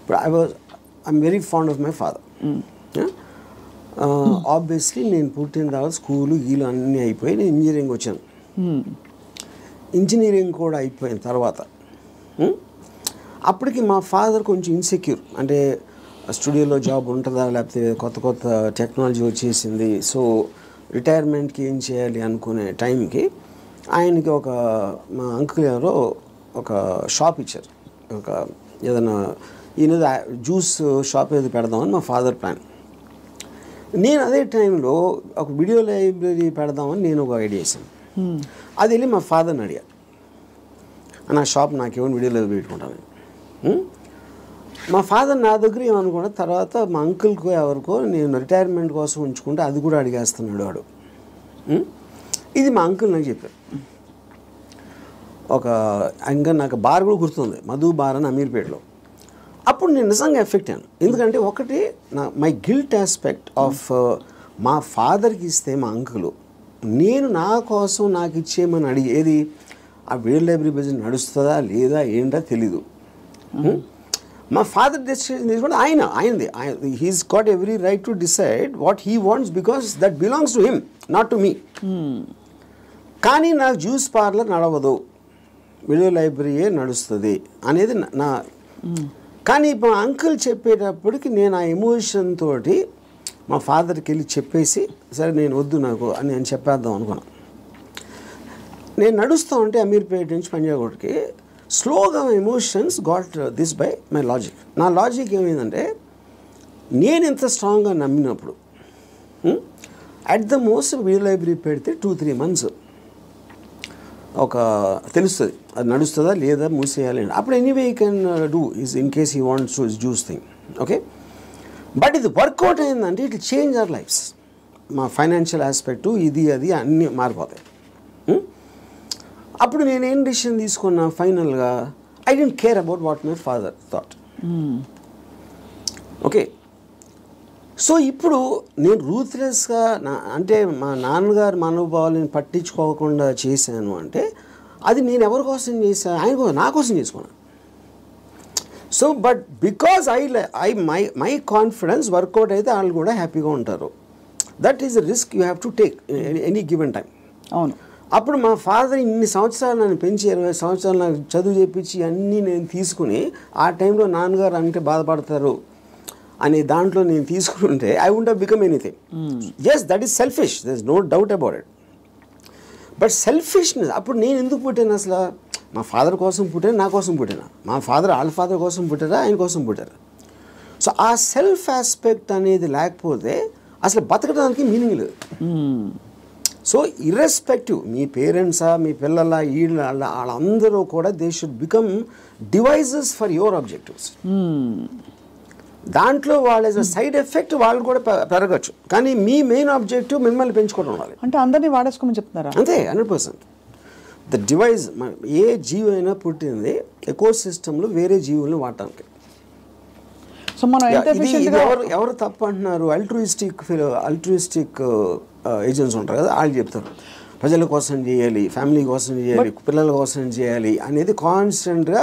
ఇప్పుడు I'm very fond of my father. Obviously నేను పుట్టిన తర్వాత స్కూలు గీలు అన్నీ అయిపోయి నేను ఇంజనీరింగ్ వచ్చాను. ఇంజనీరింగ్ కూడా అయిపోయిన తర్వాత అప్పటికి మా ఫాదర్ కొంచెం ఇన్సెక్యూర్, అంటే స్టూడియోలో జాబ్ ఉంటుందా, లేకపోతే కొత్త టెక్నాలజీ వచ్చేసింది, సో రిటైర్మెంట్కి ఏం చేయాలి అనుకునే టైంకి ఆయనకి మా అంకుల్ ఎవరో ఒక షాప్ ఇచ్చారు. ఏదైనా ఈయన జ్యూస్ షాప్ ఏదో పెడదామని మా ఫాదర్ ప్లాన్. నేను అదే టైంలో ఒక వీడియో లైబ్రరీ పెడదామని నేను ఒక ఐడియా వేసాను. అది వెళ్ళి మా ఫాదర్ని అడిగా, నా షాప్ నాకేమో వీడియో లైబ్రరీ పెట్టుకుంటాను. మా ఫాదర్ నా దగ్గర ఏమనుకున్నా, తర్వాత మా అంకుల్కో ఎవరికో నేను రిటైర్మెంట్ కోసం ఉంచుకుంటే అది కూడా అడిగేస్తున్నాడు వాడు. ఇది మా అంకుల్ నాకు చెప్పారు. ఇంకా నాకు బార్ కూడా గుర్తుంది, మధు బార్ అని అమీర్పేటలో. అప్పుడు నేను నిజంగా ఎఫెక్ట్ అయ్యాను. ఎందుకంటే ఒకటి మై గిల్ట్ ఆస్పెక్ట్ ఆఫ్ మా ఫాదర్కి ఇస్తే మా అంకులు నేను నా కోసం నాకు ఇచ్చేయమని అడిగేది, ఆ వీడియో లైబ్రరీ బిజినెస్ నడుస్తుందా లేదా ఏంటో తెలీదు. మా ఫాదర్ డెసిషన్ తీసుకుంటే ఆయనది. He's got every right to decide what he wants because that belongs to him, not to me. కానీ నాకు జ్యూస్ పార్లర్ నడవదు, వీడియో లైబ్రరీయే నడుస్తుంది అనేది నా. కానీ మా అంకుల్ చెప్పేటప్పటికి నేను ఆ ఎమోషన్ తోటి మా ఫాదర్కి వెళ్ళి చెప్పేసి, సరే నేను వద్దు నాకు అని నేను చెప్పేద్దాం అనుకున్నాను. నేను నడుస్తూ ఉంటే అమీర్పేట నుంచి పంజాగుట్కి స్లోగా emotions got this by my logic. నా లాజిక్ ఏమైందంటే, నేను ఎంత స్ట్రాంగ్గా నమ్మినప్పుడు at the most video library పెడితే 2-3 months తెలుస్తుంది అది నడుస్తుందా లేదా మూసేయాలి. అప్పుడు anyway you can do is in case he wants to juice thing. Okay, but ఇది వర్కౌట్ అయిందంటే ఇట్ చేంజ్ అవర్ లైఫ్స్. మా ఫైనాన్షియల్ ఆస్పెక్టు ఇది అది అన్నీ మారిపోతాయి. అప్పుడు నేనేం డిసిషన్ తీసుకున్నా ఫైనల్గా, I don't care about what my father thought. Okay, so ఇప్పుడు నేను రూత్లెస్గా అంటే మా నాన్నగారు మనోభావాలను పట్టించుకోకుండా చేశాను అంటే అది నేను ఎవరి కోసం చేశాను? ఆయన కోసం, నా కోసం చేసుకున్నాను. So but because my confidence work out అయితే వాళ్ళు కూడా హ్యాపీగా ఉంటారు. That is the risk you have to take any given time. అవును. అప్పుడు మా ఫాదర్ ఇన్ని సంవత్సరాలు నన్ను పెంచి 20 సంవత్సరాలు నాకు చదువు చెప్పించి అన్నీ నేను తీసుకుని ఆ టైంలో నాన్నగారు అంటే బాధపడతారు అనే దాంట్లో నేను తీసుకుంటే I won't have become anything. Yes, that is selfish, there is no doubt about it. But selfishness, అప్పుడు నేను ఎందుకు పుట్టాను అసలు? మా ఫాదర్ కోసం పుట్టాను, నా కోసం పుట్టాను. మా ఫాదర్ వాళ్ళ ఫాదర్ కోసం పుట్టారా, ఆయన కోసం పుట్టారు. సో ఆ సెల్ఫ్ ఆస్పెక్ట్ అనేది లేకపోతే అసలు బతకడానికి మీనింగ్ లేదు. సో ఇర్రెస్పెక్టివ్ మీ పేరెంట్సా, మీ పిల్లల, వీళ్ళ వాళ్ళందరూ కూడా they should become devices for your objectives. దాంట్లో వాళ్ళ సైడ్ ఎఫెక్ట్ వాళ్ళు కూడా పెరగచ్చు, కానీ మీ మెయిన్ ఆబ్జెక్టివ్ మిమ్మల్ని పెంచుకోవడం ఉండాలి. అంటే అందరినీ వాడేసుకోమని చెప్తున్నారా? అంతే, 100%. ద డివైజ్, ఏ జీవి అయినా పుట్టింది ఎకో సిస్టంలో వేరే జీవుల్ని వాడటానికి. సో మనం ఎవరు తప్పు అంటున్నారు? అల్ట్రూయిస్టిక్ ఏజెంట్స్ ఉంటారు కదా, వాళ్ళు చెప్తారు ప్రజల కోసం చేయాలి, ఫ్యామిలీ కోసం చేయాలి, పిల్లల కోసం చేయాలి అనేది కాన్స్టెంట్గా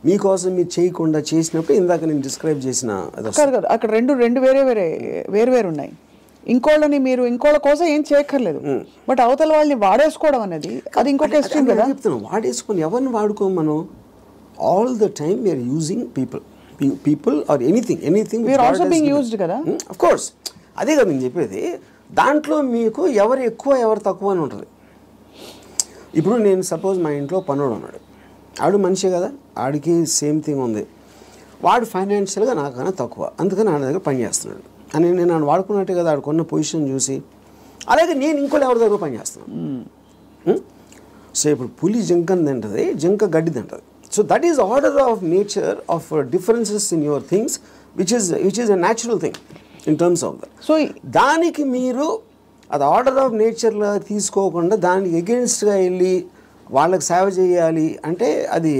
మీకోసం మీరు చేయకుండా చేసినప్పుడు ఇందాక నేను డిస్క్రైబ్ చేసిన అక్కడ రెండు వేరే ఉన్నాయి. ఇంకోళ్ళ కోసం ఏం చేయక్కర్లేదు, బట్ అవతల వాళ్ళని వాడేసుకోవడం అనేది అది ఇంకొక ఎక్స్ట్రీమ్ కదా. చెప్తున్నాను, వాడేసుకొని ఎవరిని వాడుకోం మనం. All the time we are using people or anything we are also being used కదా. ఆఫ్ కోర్స్, అదే కదా నేను చెప్పేది. దాంట్లో మీకు ఎవరు ఎక్కువ ఎవరు తక్కువ అని ఉంటుంది. ఇప్పుడు నేను సపోజ్ మా ఇంట్లో పనుడు ఉన్నాడు, ఆడు మనిషి కదా, ఆడికి సేమ్ థింగ్ ఉంది. వాడు ఫైనాన్షియల్గా నాకన్నా తక్కువ, అందుకని ఆడ దగ్గర పని చేస్తున్నాడు అని నేను నన్ను వాడుకున్నట్టే కదా ఆడుకున్న పొజిషన్ చూసి. అలాగే నేను ఇంకోటి ఎవరి దగ్గర పని చేస్తున్నాను. సో ఇప్పుడు పులి జింకని తింటుంది, జింక గడ్డి తింటుంది. So that is order of nature of differences in your things which is a natural thing in terms of that. So దానికి మీరు అది ఆర్డర్ ఆఫ్ నేచర్లో తీసుకోకుండా దానికి ఎగెన్స్ట్గా వెళ్ళి వాళ్ళకి సేవ చేయాలి అంటే అది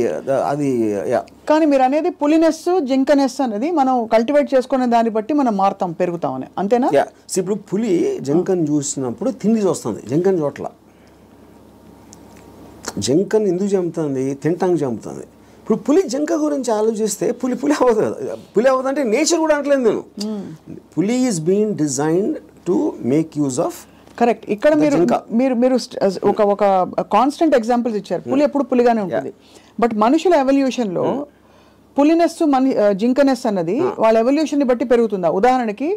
కానీ మీరు అనేది పులినెస్ జింకనెస్ అనేది మనం కల్టివేట్ చేసుకునే దాన్ని బట్టి మనం మారుతాం, పెరుగుతామని, అంతేనా? ఇప్పుడు పులి జింకను చూసినప్పుడు తిండి చూస్తుంది, జింకను చోట్ల. జింకను ఎందుకు చంపుతుంది? తింటానికి చంపుతుంది. ఇప్పుడు పులి జింక గురించి ఆలోచిస్తే పులి అవ్వదు కదా. పులి అవ్వదు అంటే నేచర్ కూడా అనట్లేదు నేను. పులి is being designed to make use of. Correct. ఇక్కడ మీరు ఒక కాన్స్టెంట్ ఎగ్జాంపుల్స్ ఇచ్చారు. పులి ఎప్పుడు పులిగానే ఉంటుంది, బట్ మనుషుల ఎవల్యూషన్లో పులినెస్ జింకనెస్ అన్నది వాళ్ళ ఎవల్యూషన్ ని బట్టి పెరుగుతుందా? ఉదాహరణకి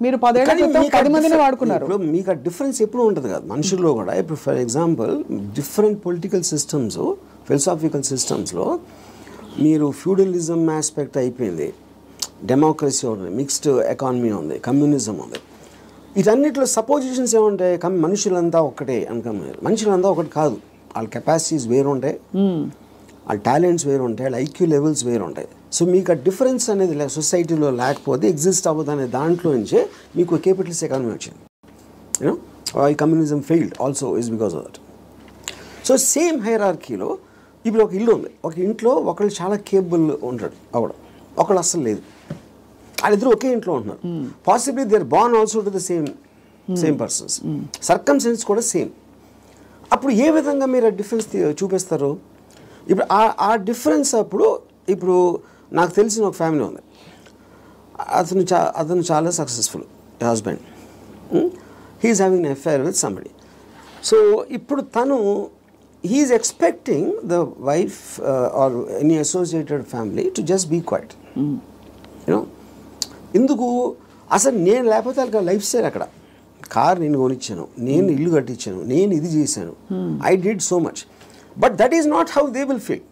మీరు 10 ఏళ్ల క్రితం 10 మందిని వాడుకున్నారు, మీకు ఆ డిఫరెన్స్ ఎప్పుడు ఉంటుంది కదా మనుషుల్లో కూడా. ఇప్పుడు for example different political systems, philosophical సిస్టమ్స్లో మీరు ఫ్యూడలిజం ఆస్పెక్ట్ అయిపోయింది, డెమోక్రసీ ఉంది, మిక్స్డ్ ఎకానమీ ఉంది, కమ్యూనిజం ఉంది. వీటన్నిటిలో సపోజిషన్స్ ఏముంటాయి? మనుషులంతా ఒక్కటే అనుకున్నారు. మనుషులంతా ఒకటి కాదు, వాళ్ళ కెపాసిటీస్ వేరు ఉంటాయి, వాళ్ళ టాలెంట్స్ వేరు ఉంటాయి, వాళ్ళ ఐక్యూ లెవెల్స్ వేరు ఉంటాయి. సో మీకు ఆ డిఫరెన్స్ అనేది సొసైటీలో లేకపోతే ఎగ్జిస్ట్ అవ్వదు అనే దాంట్లో నుంచే మీకు క్యాపిటలిస్ట్ ఎకానమీ వచ్చింది. యూనో ఈ communism failed also is because of that. So same హైరార్కీలో ఇప్పుడు ఒక ఇల్లు ఉంది, ఒక ఇంట్లో ఒకళ్ళు చాలా కేపబుల్ ఉంటాడు అవడం, ఒకళ్ళు అస్సలు లేదు. వాళ్ళిద్దరు ఒకే ఇంట్లో ఉంటున్నారు. Possibly they are born also to the same persons, circumstance కూడా సేమ్. అప్పుడు ఏ విధంగా మీరు ఆ డిఫరెన్స్ చూపిస్తారు? ఇప్పుడు ఆ డిఫరెన్స్ అప్పుడు ఇప్పుడు నాకు తెలిసిన ఒక ఫ్యామిలీ ఉంది, అతను చాలా successful husband, he is having an affair with somebody. So ఇప్పుడు తను he is expecting the wife or any associated family to just be quiet. You know ఎందుకు? అసలు నేను లేకపోతే వాళ్ళకి లైఫ్ స్టైల్ అక్కడ, కార్ నేను కొనిచ్చాను, నేను ఇల్లు కట్టించాను, నేను ఇది చేశాను, I did so much. But that is not how they will feel.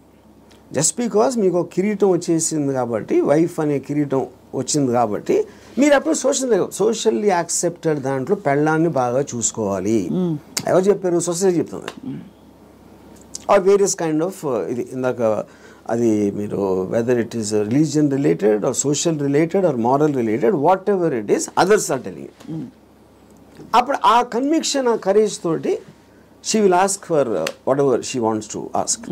Just because మీకు ఒక కిరీటం వచ్చేసింది కాబట్టి, వైఫ్ అనే కిరీటం వచ్చింది కాబట్టి మీరు అప్పుడు సోషల్లీ యాక్సెప్టెడ్ దాంట్లో పెళ్ళాన్ని బాగా చూసుకోవాలి. ఎవరు చెప్పారు? సొసైటీ చెప్తుంది. ఆర్ వేరియస్ కైండ్ ఆఫ్ ఇది ఇందాక అది మీరు whether it is religion related or social related or moral related whatever it is others are telling. అప్పుడు ఆ కన్విక్షన్ ఆ కరేజ్ తోటి she will ask for whatever she wants to ask.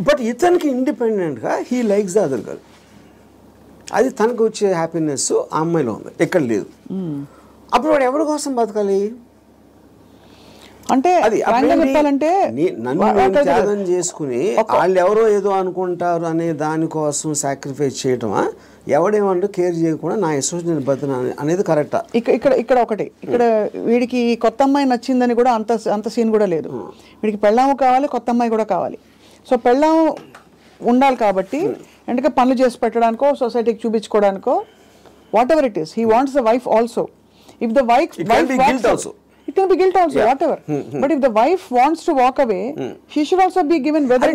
But ఇతనికి ఇండిపెండెంట్గా he likes the other girl. అది తనకు వచ్చే happiness ఆ అమ్మాయిలో ఉంది, ఎక్కడ లేదు. అప్పుడు వాడు ఎవరి కోసం బతకాలి? అంటే చెప్పాలంటే నన్ను త్యాగం చేసుకుని వాళ్ళు ఎవరో ఏదో అనుకుంటారు అనే దానికోసం సాక్రిఫైస్ చేయటమా, ఎవడేమంటూ కేర్ చేయకుండా నా ఇష్టం నేను బతున్నా అనేది కరెక్టా? ఇక్కడ ఒకటి, ఇక్కడ వీడికి కొత్త అమ్మాయి నచ్చిందని కూడా అంత సీన్ కూడా లేదు. వీడికి పెళ్ళాము కావాలి, కొత్త అమ్మాయి కూడా కావాలి. సో పెళ్ళాము ఉండాలి కాబట్టి ఎందుకంటే పనులు చేసి పెట్టడానికో సొసైటీకి చూపించుకోవడానికో whatever it is, he wants the wife also. If the wife it can be guilt also, whatever. But if the wife wants to walk away, she should also be given whether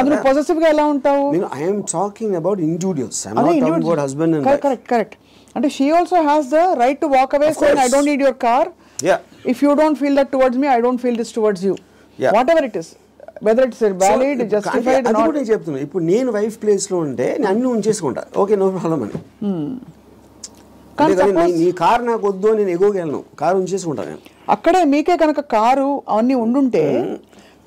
adu possessive ga ela untavu. I am talking about individuals. I am not talking about husband and wife. Correct. And she also has the right to walk away saying I don't need your car. Yeah. If you don't feel that towards me, I don't feel this towards you. Yeah. Whatever it is, whether it's valid, justified or not. అది కూడా చెప్తున్నా. ఇప్పుడు నేను wife place లో ఉంటే నేను అన్ని ఉంచేసుకుంటా, okay no problem అని. నీ కారు నాకు వద్దు, నేను ఎగోగలను, కారు ఉంచేసుకుంటాను నేను. అక్కడే మీకే కనుక కారు అవన్నీ ఉండుంటే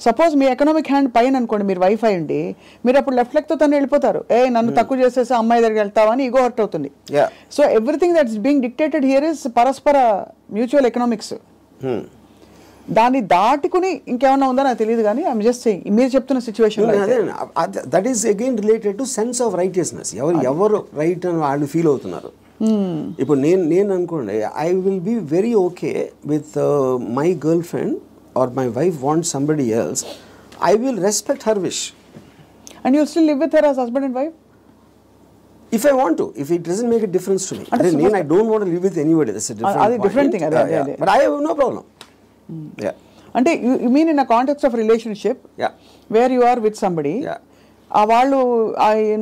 సపోజ్ మీ ఎకనామిక్ హ్యాండ్ పైన అనుకోండి, మీరు వైఫ్ అయ్యండి, మీరు అప్పుడు లెఫ్ట్ లెగ్ తో తను వెళ్ళిపోతారు. నన్ను తక్కువ చేసేసి అమ్మాయి దగ్గరికి వెళ్తావా అని ఈగో హర్ట్ అవుతుంది. So everything that's being dictated here is పరస్పర మ్యూచువల్ ఎకనామిక్స్. దాన్ని దాటుకుని ఇంకేమన్నా ఉందో నాకు తెలియదు, కానీ ఐఎమ్ జస్ట్ సేయింగ్ మీరు చెప్తున్న situation that is again related to sense of righteousness. ఎవరు రైట్ అని వాళ్ళు ఫీల్ అవుతున్నారు. ఇప్పుడు నేను అనుకోండి, I will be very okay with my girlfriend or my wife want somebody else, I will respect her wish. And you still live with her as husband and wife if I want to, if it doesn't make a difference to me. Then I don't want to live with anybody. That's a different thing. But I have no problem. Yeah. Ante you mean in a context of relationship, where you are with somebody, ఆ వాళ్ళు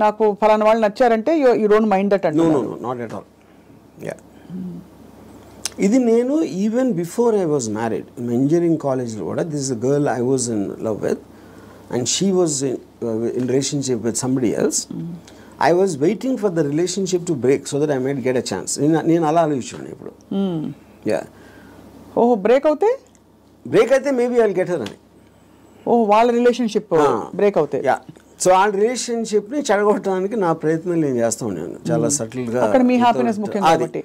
నాకు ఫలానా వాళ్ళు నచ్చారంటే you don't mind that అంటే? No, not at all. ఇది నేను even before I was married engineering కాలేజ్లో కూడా, this is a girl I was in love with and she was in relationship with somebody else. I was waiting for the relationship to break so that I might get a chance. నేను అలా ఆలోచించాను ఇప్పుడు. Break అయితే maybe I will get her అని. వాళ్ళ relationship break అవుతాయి. So ఆ relationship ని చెడగొట్టడానికి నా ప్రయత్నం నేను చేస్తూ ఉన్నాను చాలా సటిల్ గా. అక్కడ మీ హ్యాపీనెస్ ముఖ్యం కాబట్టి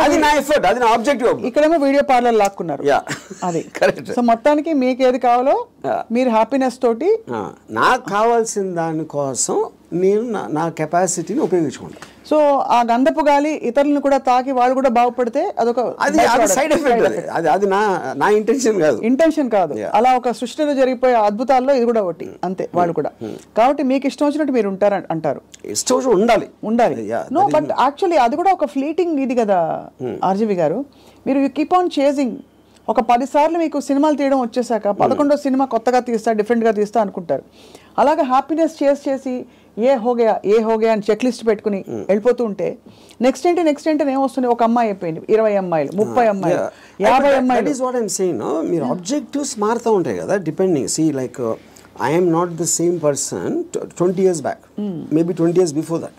అది నా ఎఫర్ట్, అది నా ఆబ్జెక్టివ్. ఇక్కడేమో వీడియో పార్లర్ లాక్కున్నారు. అది కరెక్ట్. సో మొత్తానికి మీకు ఏది కావాలో మీరు హ్యాపీనెస్ తోటి, నాకు కావాల్సిన దానికోసం నేను నా కెపాసిటీని ఉపయోగించుకుంటాను. సో ఆ గంధపు గాలి ఇతరులను కూడా తాకి వాళ్ళు కూడా బాగుపడితే అదొక సైడ్ ఎఫెక్ట్. అది నా ఇంటెన్షన్ కాదు. అలా ఒక సృష్టిలో జరిగిపోయే అద్భుతాల్లో ఇది కూడా ఒకటి అంతే. వాళ్ళు కూడా కాబట్టి మీకు ఇష్టం వచ్చినట్టు మీరు ఉంటారు అంటారు. ఇష్టం ఉండాలి. నో బట్ యాక్చువల్లీ అది కూడా ఒక ఫ్లీటింగ్ ఇది కదా ఆర్జీవి గారు. మీరు యూ కీప్ ఆన్ చేసింగ్. ఒక 10 సార్లు మీకు సినిమాలు తీయడం వచ్చేసాక 11వ సినిమా కొత్తగా తీస్తా, డిఫరెంట్గా తీస్తా అనుకుంటారు. అలాగే హ్యాపీనెస్ చేసి ఏ హోగయా అని చెక్ లిస్ట్ పెట్టుకుని వెళ్ళిపోతూ ఉంటే నెక్స్ట్ ఏంటి ఏమొస్తుంది? ఒక అమ్మాయి అయిపోయింది, 20 అమ్మాయిలు, 30 అమ్మాయిలు, 50 అమ్మాయిలు. మీరు ఆబ్జెక్టివ్స్ మారుతూ ఉంటాయి కదా depending. See like I am not the same person 20 years back, maybe 20 years before that.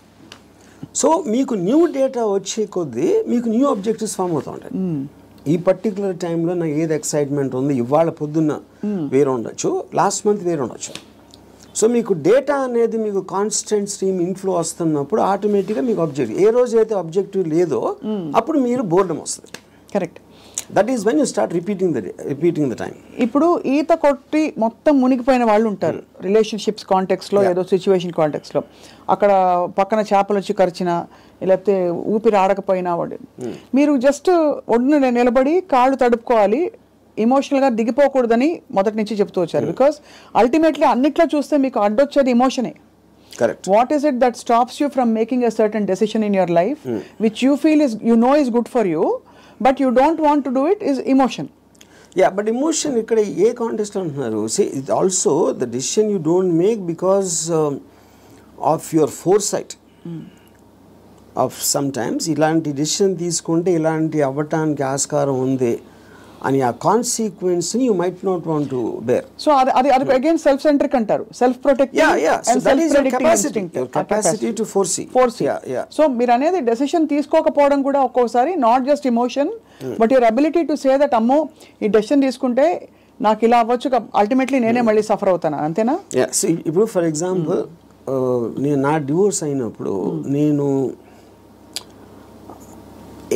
So మీకు న్యూ డేటా వచ్చే కొద్దీ మీకు న్యూ ఆబ్జెక్టివ్స్ ఫామ్ అవుతూ ఉంటాయి. ఈ పర్టికులర్ టైంలో నాకు ఏది ఎక్సైట్మెంట్ ఉంది, ఇవాళ పొద్దున్న వేరే ఉండొచ్చు, లాస్ట్ మంత్ వేరే ఉండొచ్చు. సో మీకు డేటా అనేది మీకు కాన్స్టెంట్ స్ట్రీమ్ ఇన్ఫ్లో వస్తున్నప్పుడు ఆటోమేటిక్గా మీకు ఆబ్జెక్టివ్, ఏ రోజు అయితే ఆబ్జెక్టివ్ లేదో అప్పుడు మీరు బోర్డమ్ వస్తుంది. Correct. That is when you start repeating the time. ఇప్పుడు ఈత కొట్టి మొత్తం మునిగిపోయిన వాళ్ళు ఉంటారు రిలేషన్షిప్స్ కాంటెక్స్లో, ఏదో సిచ్యువేషన్ కాంటెక్స్లో. అక్కడ పక్కన చేపలు వచ్చి కరిచినా లేకపోతే ఊపిరి ఆడకపోయినా వాడు, మీరు జస్ట్ ఒడ్డున నిలబడి కాళ్ళు తడుపుకోవాలి, ఎమోషనల్గా దిగిపోకూడదని మొదటి నుంచి చెప్తూ వచ్చారు. బికాస్ అల్టిమేట్లీ అన్నిట్లో చూస్తే మీకు అడ్డొచ్చేది ఎమోషనే. Correct. What is it that stops you from making a certain decision in your life which you feel is, you know, is good for you but you don't want to do it, is emotion. Yeah, but emotion ikkada A context అంటున్నారు? See, it also the decision you don't make because of your foresight. Of sometimes ఇలాంటి decision తీసుకుంటే ఇలాంటి అవ్వటానికి ఆస్కారం ఉంది అని ఆ కాన్సిక్వెన్స్ని you might not want to bear. So అది అగైన్ సెల్ఫ్ సెంట్రిక్ అంటారు, self capacity to foresee. So మీరు అనేది డెసిషన్ తీసుకోకపోవడం కూడా ఒక్కొక్కసారి not just emotion but your ability to say that అమ్మో ఈ డెసిషన్ తీసుకుంటే నాకు ఇలా అవ్వచ్చు, అల్టిమేట్లీ నేనే మళ్ళీ సఫర్ అవుతాను, అంతేనా? ఇప్పుడు ఫర్ ఎగ్జాంపుల్ నేను నా డివోర్స్ అయినప్పుడు నేను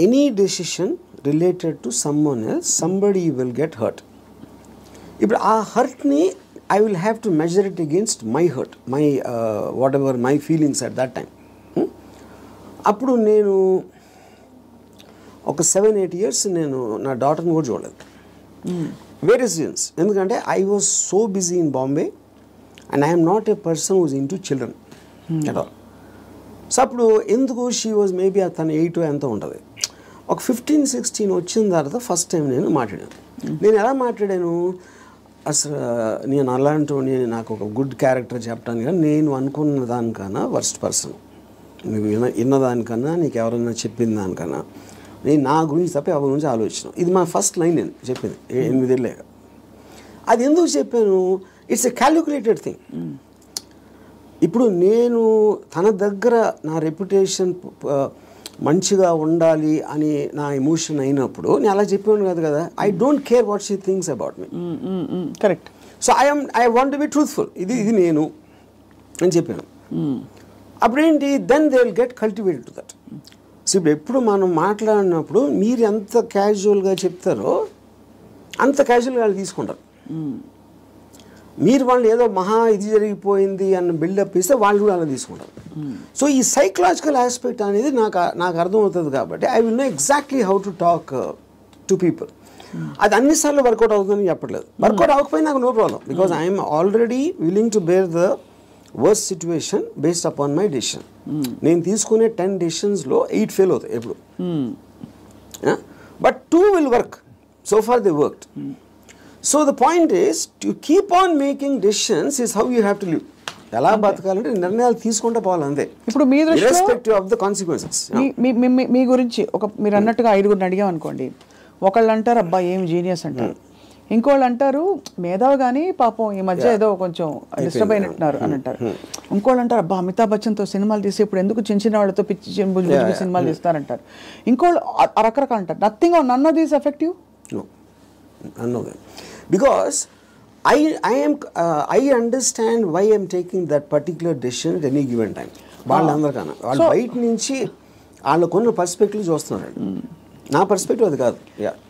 any decision related to someone else somebody will get hurt. ఇప్పుడు ఆ హర్ట్ని I will have to measure it against my hurt, my whatever my feelings at that time. అప్పుడు నేను ఒక 7-8 years నేను నా డాటర్ని కూడా చూడలేదు. Various reasons. ఎందుకంటే I was so busy in Bombay and I'm not a person who's into children at all. So అప్పుడు ఎందుకు షీ వాజ్ మేబీ తను 8 ఎంతో ఉంటుంది. ఒక 15-16 వచ్చిన తర్వాత ఫస్ట్ టైం నేను మాట్లాడాను. నేను ఎలా మాట్లాడాను, అసలు నేను అలాంటి నాకు ఒక గుడ్ క్యారెక్టర్ చెప్పడానికి కానీ నేను అనుకున్న దానికన్నా వర్స్ట్ పర్సన్, నువ్వు విన్నదానికన్నా నీకు ఎవరైనా చెప్పిన దానికన్నా నేను నా గురించి తప్ప ఎవరి గురించి ఆలోచన. ఇది మా ఫస్ట్ లైన్ నేను చెప్పింది 8 ఏళ్ళే. అది ఎందుకు చెప్పాను, ఇట్స్ ఎ క్యాలిక్యులేటెడ్ థింగ్. ఇప్పుడు నేను తన దగ్గర నా రెప్యుటేషన్ మంచిగా ఉండాలి అని నా ఎమోషన్ అయినప్పుడు నేను అలా చెప్పాను కాదు కదా. I don't care what she thinks about me. Correct. So I want to be truthful. ఇది నేను అని చెప్పాను. అప్పుడేంటి, then they will get cultivated to that. So ఇప్పుడు ఎప్పుడు మనం మాట్లాడినప్పుడు మీరు ఎంత క్యాజువల్గా చెప్తారో అంత క్యాజువల్గా వాళ్ళు తీసుకుంటారు. మీరు వాళ్ళు ఏదో మహా ఇది జరిగిపోయింది అన్న బిల్డప్ ఇస్తే వాళ్ళు కూడా అలా తీసుకుంటారు. సో ఈ సైకలాజికల్ ఆస్పెక్ట్ అనేది నాకు అర్థమవుతుంది కాబట్టి I will know exactly how to talk to people. అది అన్నిసార్లు వర్కౌట్ అవుతుందని చెప్పట్లేదు. వర్కౌట్ అవ్వకపోయినా నాకు no problem, because I'm already willing to bear the worst situation based upon my decision. నేను తీసుకునే 10 డెసిషన్స్లో 8 ఫెయిల్ అవుతాయి ఎప్పుడు. But 2 will work. So far they worked. So the point is to keep on making decisions is how you have to live. ఎలా బతకాలంటే నిర్ణయాలు తీసుకుంటూ పోవాలి అంతే. ఇప్పుడు మీ ఇర్రెస్పెక్టివ్ ఆఫ్ ద కాన్సిక్వెన్సెస్. మీ గురించి మీరు అన్నట్టుగా 5గురిని అడిగాం అనుకోండి, ఒకళ్ళు అంటారు అబ్బా ఏం జీనియస్ అంటారు, ఇంకోళ్ళు అంటారు మేధావి కానీ పాపం ఈ మధ్య ఏదో కొంచెం డిస్టర్బ్ అయినట్టున్నారు అని అంటారు, ఇంకోళ్ళు అంటారు అబ్బా అమితాబ్ బచ్చన్తో సినిమాలు తీసి ఇప్పుడు ఎందుకు చిన్న చిన్న వాళ్ళతో పిచ్చి సినిమాలు తీస్తారంటారు, ఇంకోళ్ళు రకరకాలు అంటారు. Nothing or none of these effective. None of them. Because I understand why I'm taking that particular decision at any given time. వాళ్ళందరికన్నా వాళ్ళు బయట నుంచి వాళ్ళకున్న పర్స్పెక్టివ్ చూస్తున్నారు. నా పర్స్పెక్టివ్ అది కాదు.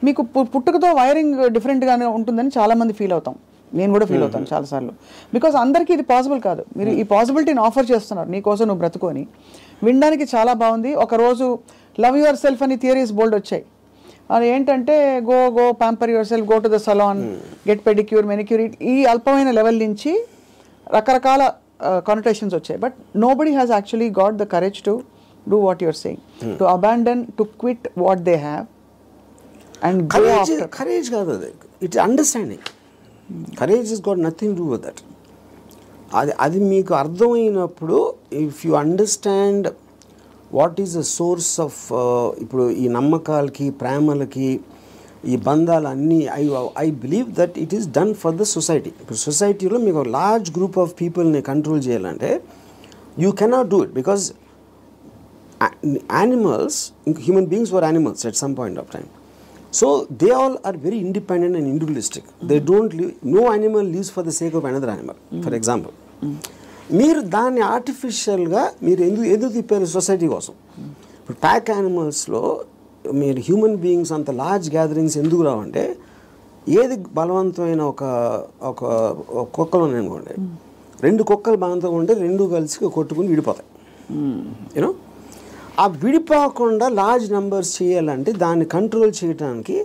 మీకు పుట్టుకతో వైరింగ్ డిఫరెంట్గానే ఉంటుందని చాలామంది ఫీల్ అవుతాం. నేను కూడా ఫీల్ అవుతాను చాలాసార్లు. బికాజ్ అందరికీ ఇది పాసిబుల్ కాదు. మీరు ఈ పాసిబిలిటీని ఆఫర్ చేస్తున్నారు, నీకోసం నువ్వు బ్రతుకొని వినడానికి చాలా బాగుంది. ఒకరోజు లవ్ యువర్ సెల్ఫ్ అని థియరీస్ బోల్డ్ వచ్చాయి. అది ఏంటంటే go pamper yourself, go to the salon, get pedicure, manicure, ఈ అల్పమైన లెవెల్ నుంచి రకరకాల కానోటేషన్స్ వచ్చాయి. But nobody has actually got the courage to do what your saying, to abandon, to quit what they have and go after. Courage కాదు అది, it's understanding. Courage is got nothing to do with that. అది మీకు అర్థమైనప్పుడు, if you understand what is the source of, ఇప్పుడు ఈ నమ్మకాలకి ప్రేమలకి ఈ బంధాలన్నీ, I believe that it is done for the society. ఇప్పుడు సొసైటీలో మీకు లార్జ్ గ్రూప్ ఆఫ్ పీపుల్ని కంట్రోల్ చేయాలంటే you cannot do it, because animals, human beings were animals at some point of time. So they all are very independent and individualistic. They don't live, no animal lives for the sake of another animal. For example, మీరు దాన్ని ఆర్టిఫిషియల్గా మీరు ఎందుకు తిప్పారు society కోసం. ఇప్పుడు pack యానిమల్స్లో మీరు human beings అంత లార్జ్ గ్యాదరింగ్స్ ఎందుకు రావంటే, ఏది బలవంతమైన ఒక కుక్కలు ఉన్నాయనుకోండి, 2 కుక్కలు బలవంతంగా ఉంటే 2 కలిసి కొట్టుకుని విడిపోతాయి. యూనో, ఆ విడిపోకుండా లార్జ్ నెంబర్స్ చేయాలంటే దాన్ని కంట్రోల్ చేయడానికి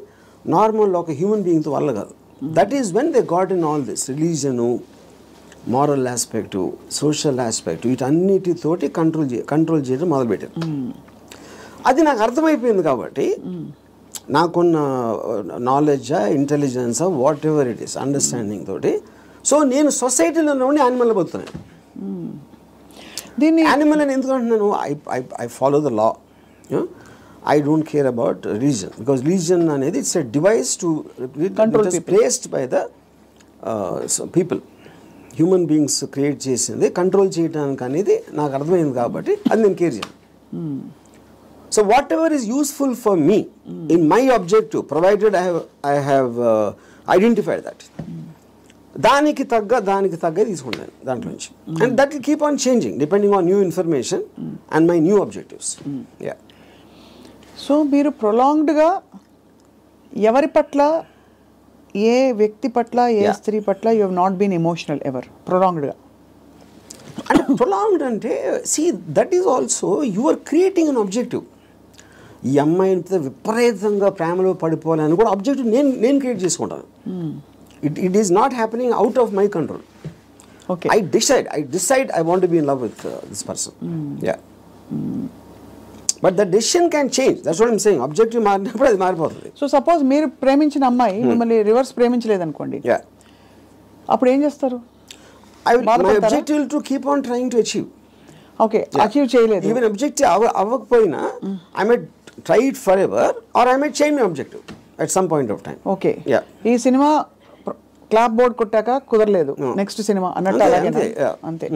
నార్మల్ ఒక హ్యూమన్ బీయింగ్తో వల్ల కాదు. That is when they got in all this religion, moral aspect, social aspect, వీటన్నిటితోటి కంట్రోల్ చేయడం మొదలుపెట్టారు. అది నాకు అర్థమైపోయింది కాబట్టి నాకున్న నాలెడ్జా, ఇంటెలిజెన్సా, whatever it is, understanding తోటి, సో నేను సొసైటీలో ఉండి యానిమల్ బతున్నాను. దీన్ని యానిమల్ అని ఎందుకు అంటున్నాను, I follow the law. I don't care about religion, because religion అనేది it's a device to Control it is people. placed by the people, human beings create చేసింది కంట్రోల్ చేయడానికి అనేది నాకు అర్థమైంది కాబట్టి అది నేను కేర్ చేయను. So what ever is useful for me in my objective provided I have identified that, దానికి తగ్గ తీసుకున్నాను దాంట్లో నుంచి. And that will keep on changing depending on new information and my new objectives. Yeah. So మీరు ప్రొలాంగ్డ్గా ఎవరి పట్ల, ఏ వ్యక్తి పట్ల, ఏ స్త్రీ పట్ల you have not been emotional ever ప్రొలాంగ్డ్గా? అంటే ప్రొలాంగ్డ్ అంటే see that is also you are creating an objective. ఈ అమ్మాయిని విపరీతంగా ప్రేమలో పడిపోవాలని కూడా ఆబ్జెక్టివ్ నేను క్రియేట్ చేసుకుంటాను. It is not happening out of my control. Okay. I decide I want to be in love with this person. Yeah. But the decision can change. That's what I'm saying. Objective మారినప్పుడు అది మారిపోతుంది. So suppose మీరు ప్రేమించిన అమ్మాయి మిమ్మల్ని reverse ప్రేమించలేదు అనుకోండి, Yeah. అప్పుడు ఏం చేస్తారు? My objective will to keep on trying to achieve. Okay, achieve చేయలేదు. Even objective అవ్వకపోయినా I might try it forever or I might change my objective at some point of time. Okay. Yeah. ఈ cinema clap board కొట్టాక కుదరలేదు, next cinema అన్నట్టు అలాగే అంతే.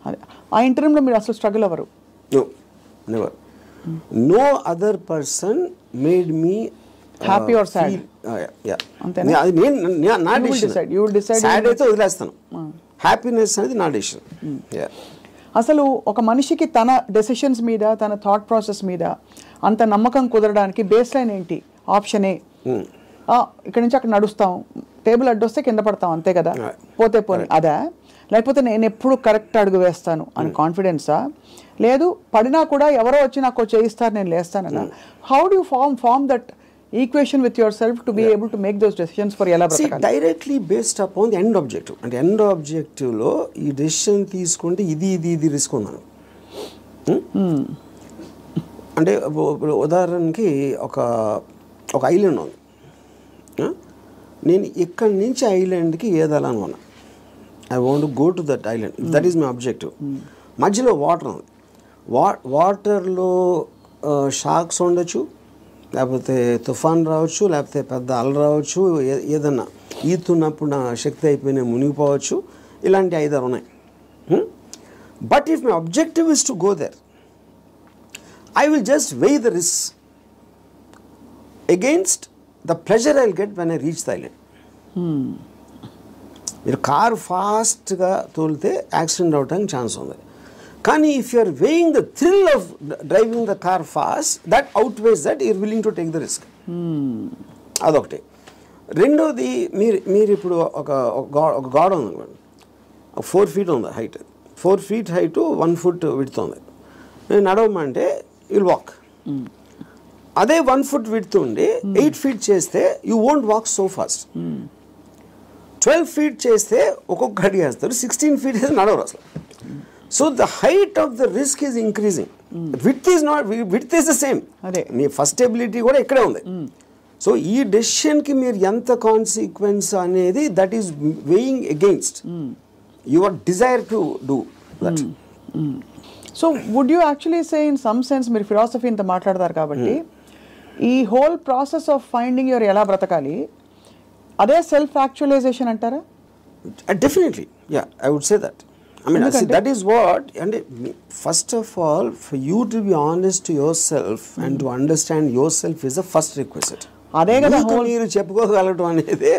అదే ఆ ఇంటర్వ్యూలో మీరు అసలు స్ట్రగుల్ అవ్వరు? No, never. No other person made me happy or sad? Yeah. అంతేనా? అది నా decision. You will decide. Sad అయితే వదిలేస్తాను. హ్యాపీనెస్ అనేది నా డెసిషన్. Yeah. అసలు ఒక మనిషికి తన డెసిషన్స్ మీద, తన థాట్ ప్రాసెస్ మీద అంత నమ్మకం కుదరడానికి బేస్ లైన్ ఏంటి? ఆప్షన్ ఏ, ఇక్కడ నుంచి అక్కడ నడుస్తాం, టేబుల్ అడ్డొస్తే కింద పడతాం, అంతే కదా, పోతే పోనీ అదా? లేకపోతే నేను ఎప్పుడు కరెక్ట్ అడుగు వేస్తాను అని కాన్ఫిడెన్సా? లేదు పడినా కూడా ఎవరో వచ్చి నాకు చేయిస్తారు, నేను లేస్తానన్నా? How do you form that equation with yourself to be able to make those decisions for ఎలా బ్రతకాలి? Directly based upon the end objective. అంటే ఎండ్ ఆబ్జెక్టివ్లో ఈ డెసిషన్ తీసుకుంటే ఇది రిస్క్ ఉన్నాను. అంటే ఉదాహరణకి ఒక ఐలాండ్ ఉంది, నేను ఇక్కడి నుంచి ఐలాండ్కి ఏదాలని ఉన్నా. I want go to that island, that is my objective. మధ్యలో వాటర్ ఉంది, వాటర్లో షార్క్స్ ఉండొచ్చు, లేకపోతే తుఫాన్ రావచ్చు, లేకపోతే పెద్ద అల రావచ్చు, ఏదన్నా ఈతున్నప్పుడు నా శక్తి అయిపోయినా మునిగిపోవచ్చు, ఇలాంటి 5 ఉన్నాయి. But if my objective is to go there, I will just weigh the risk against the pleasure I'll get when I reach the island. మీరు కారు ఫాస్ట్గా తోలితే యాక్సిడెంట్ అవడానికి ఛాన్స్ ఉంది. కానీ if you are weighing the thrill of driving the car fast, that outweighs that you're willing to take the risk. అదొకటి. రెండోది, మీరు ఇప్పుడు ఒక గోడ ఉంది అనుకోండి, 4 feet ఉంది height, 4 feet height 1 foot width ఉంది. నేను నడవమంటే యుల్ వాక్. అదే 1 foot విడ్త్ ఉండి 8 feet చేస్తే you won't walk so fast. 12 feet చేస్తే ఒక్కొక్క అడిగి వేస్తారు, 16 feet అయితే నడవరు అసలు. So the height of the risk is increasing, width is the same. అదే మీ ఫస్ట్ ఎబిలిటీ కూడా ఇక్కడే ఉంది. సో ఈ డెసిషన్కి మీరు ఎంత కాన్సిక్వెన్స్ అనేది that is weighing against your desire to do that. So would you actually say in some sense, మీరు philosophy ఇంత మాట్లాడతారు కాబట్టి, ఈ whole process of finding your ఎలా బ్రతకాలి అదే సెల్ఫ్ యాక్చువలైజేషన్ అంటారా? Definitely, yeah, I would say that. I mean, that is what, and first of all, for you to be honest to yourself and to understand yourself is the first requisite. అదే కదా మీరు చెప్పుకోగలటం అనేది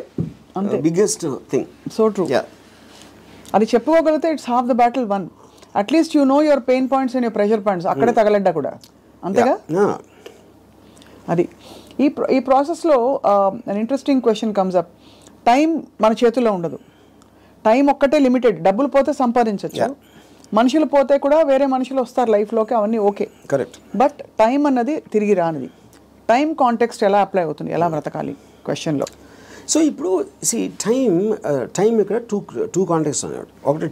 biggest thing. So true. అది చెప్పుకోగలిగితే it's half the battle won. At least you know your pain points and your pressure points, అక్కడే తగలడ్డా కూడా, అంతేగా? అది ఈ ప్రాసెస్లో an interesting question comes up. Time మన చేతుల్లో ఉండదు, టైం ఒక్కటే లిమిటెడ్. డబ్బులు పోతే సంపాదించవచ్చు, మనుషులు పోతే కూడా వేరే మనుషులు వస్తారు లైఫ్లోకి, అవన్నీ ఓకే, కరెక్ట్. బట్ టైం అన్నది తిరిగి రానిది. టైం కాంటెక్స్ట్ ఎలా అప్లై అవుతుంది, ఎలా బ్రతకాలి క్వశ్చన్లో? సో ఇప్పుడు టైం ఇక్కడ టూ కాంటెక్స్ట్ అన్నాడు. ఒకటి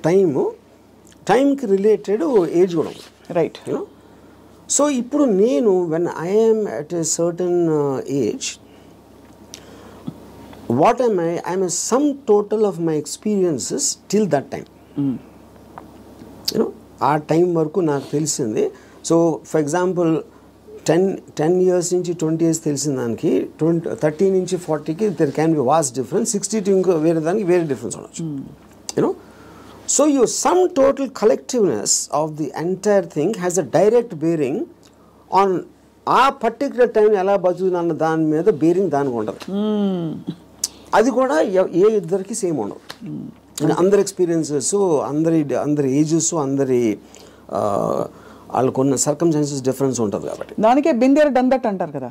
టైంకి రిలేటెడ్ ఏజ్ కూడా ఉంది, రైట్? సో ఇప్పుడు నేను when I'm at a certain age, what am I? I am a sum total of my experiences till that time. You know, ఆ టైం వరకు నాకు తెలిసింది. సో ఫర్ ఎగ్జాంపుల్ 10 years నుంచి 20 years తెలిసిన దానికి 30 నుంచి 40కి there can be vast difference, 60 to ఇంకో వేరే దానికి వేరే డిఫరెన్స్ ఉండొచ్చు. You know, so your sum total collectiveness of the entire thing has a direct bearing on ఆ పర్టికులర్ టైం ఎలా బతుకుతుంది అన్న దాని మీద బేరింగ్ దానికి ఉండదు. అది కూడా ఏ ఇద్దరికి సేమ్ ఉండదు. అందరి ఎక్స్పీరియన్సెస్, అందరి ఏజెస్, అందరి వాళ్ళకున్న సర్కమ్స్టాన్సెస్ డిఫరెన్స్ ఉంటుంది కాబట్టి దానికే బిందేర్ డన్ దట్ అంటారు కదా.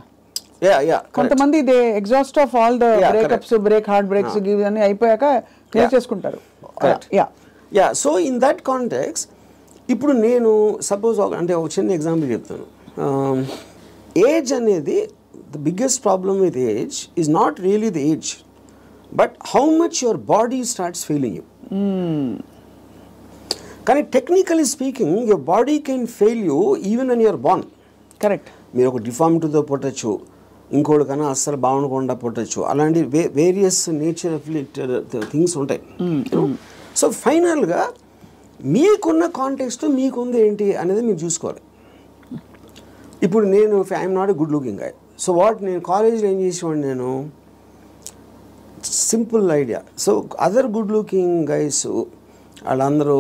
కొంతమంది they exhaust of all the breakups, break heart breaks ఇవన్నీ అయిపోయాక క్లియర్ చేసుకుంటారు. సో ఇన్ దట్ కాంటెక్స్ట్ ఇప్పుడు నేను సపోజ్ అంటే ఒక చిన్న ఎగ్జాంపుల్ చెప్తాను. ఏజ్ అనేది the biggest problem with age is not really the age, but how much your body starts failing you. కానీ technically speaking your body can fail you even when you're born. Correct. మీరు ఒక డిఫార్మిటీతో పుట్టచ్చు, ఇంకోటి కన్నా అస్సలు బాగుండకుండా పుట్టచ్చు, అలాంటి various nature of things ఉంటాయి. So ఫైనల్గా మీకున్న కాంటెక్స్ట్ మీకుంది ఏంటి అనేది మీరు చూసుకోవాలి. ఇప్పుడు నేను I'm not a good looking guy, so నేను కాలేజ్లో ఏం చేసేవాడిని, నేను simple idea. So other good looking guys వాళ్ళందరూ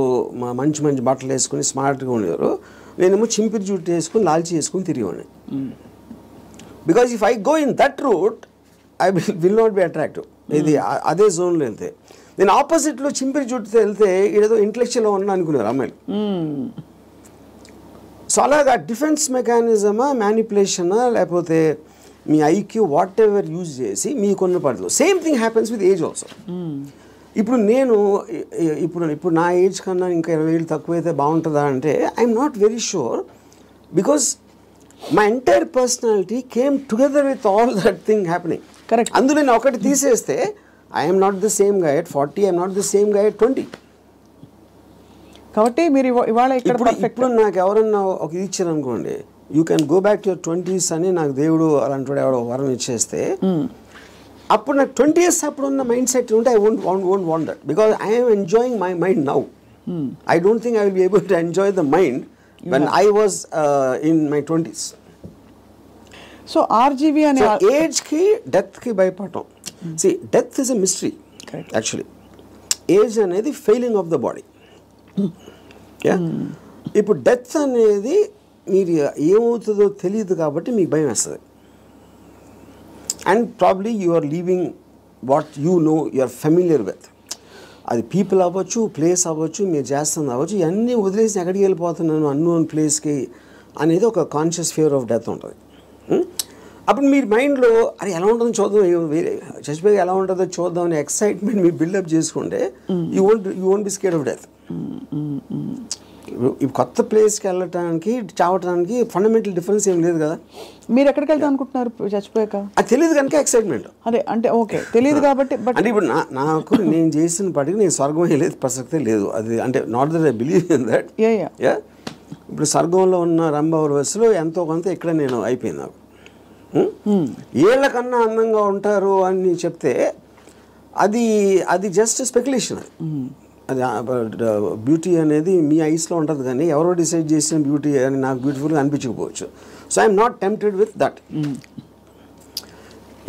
మంచి మంచి బట్టలు వేసుకుని స్మార్ట్గా ఉండేవారు, నేనేమో చింపిరి జుట్టు వేసుకుని లాల్చి వేసుకుని తిరిగేవాడిని. Because if I go in that route I will not be attractive. ఇది అదే జోన్లో వెళ్తే, నేను ఆపోజిట్లో చింపిరి జుట్టుతో వెళ్తే ఏదో ఇంటలెక్చువల్గా ఉన్నా అనుకునేవారు అమ్మాయిలు. సో అలాగా డిఫెన్స్ మెకానిజమా, మ్యానిపులేషనా, లేకపోతే మీ ఐక్యూ వాట్ ఎవర్ యూజ్ చేసి మీకున్న పరిధిలో same thing happens with age also. ఇప్పుడు నేను ఇప్పుడు నా ఏజ్ కన్నా ఇంకా 20 ఏళ్ళు తక్కువైతే బాగుంటుందా అంటే I'm not very sure, because my entire personality came together with all that thing happening. Correct. అందులో నేను ఒకటి తీసేస్తే I'm not the same guy at 40, I'm not the same guy at 20. కాబట్టి మీరు ఇవాళ ఇప్పుడు నాకు ఎవరన్నా ఒక ఇది ఇచ్చారు అనుకోండి, you can go back to your 20s అని నాకు దేవుడు అలాంటి వాడు ఎవడో వరం ఇచ్చేస్తే, అప్పుడు నాకు 20 years అప్పుడు ఉన్న మైండ్ సెట్ ఉంటే I won't want that, because I'm enjoying my mind now. I don't think I will be able to enjoy the mind when I was in my 20s. So RGV అనే ఏజ్కి డెత్కి భయపడటం. See death is a mystery actually. Age అనేది failing of the body. ఇప్పుడు death అనేది మీరు ఏమవుతుందో తెలియదు కాబట్టి మీకు భయం వేస్తుంది. And probably you are leaving what you no, you are familiar with. అది పీపుల్ అవ్వచ్చు, ప్లేస్ అవ్వచ్చు, మీరు చేస్తుంది అవ్వచ్చు, ఇవన్నీ వదిలేసి ఎక్కడికి వెళ్ళిపోతున్నాను అన్నోన్ ప్లేస్కి అనేది ఒక కాన్షియస్ ఫియర్ ఆఫ్ డెత్ ఉంటుంది. అప్పుడు మీరు మైండ్లో అది ఎలా ఉంటుందో చూద్దాం, వేరే చచ్చిపోయి ఎలా ఉంటుందో చూద్దాం అనే ఎక్సైట్మెంట్ మీరు బిల్డప్ చేసుకుంటే you won't be scared of death. ఈ కొత్త ప్లేస్కి వెళ్ళటానికి, చావటానికి ఫండమెంటల్ డిఫరెన్స్ ఏం లేదు కదా. మీరు ఎక్కడికి వెళ్తాం అనుకుంటున్నారు చచ్చిపోయాక? అది తెలియదు కనుక ఎక్సైట్మెంట్. అదే అంటే ఓకే తెలియదు కాబట్టి. అంటే ఇప్పుడు నాకు నేను చేసిన పాటికి నేను స్వర్గం వెళ్ళేది ప్రసక్తే లేదు. అది అంటే not that I believe in that. ఇప్పుడు స్వర్గంలో ఉన్న రంభావర వయసులో ఎంతో కొంత ఇక్కడ నేను అయిపోయింది. నాకు ఏళ్ళకన్నా అందంగా ఉంటారు అని చెప్తే అది జస్ట్ స్పెక్యులేషన్. అది బ్యూటీ అనేది మీ ఐస్లో ఉంటుంది, కానీ ఎవరో డిసైడ్ చేసిన బ్యూటీ అని నాకు బ్యూటిఫుల్గా అనిపించకపోవచ్చు. So I'm not tempted with that.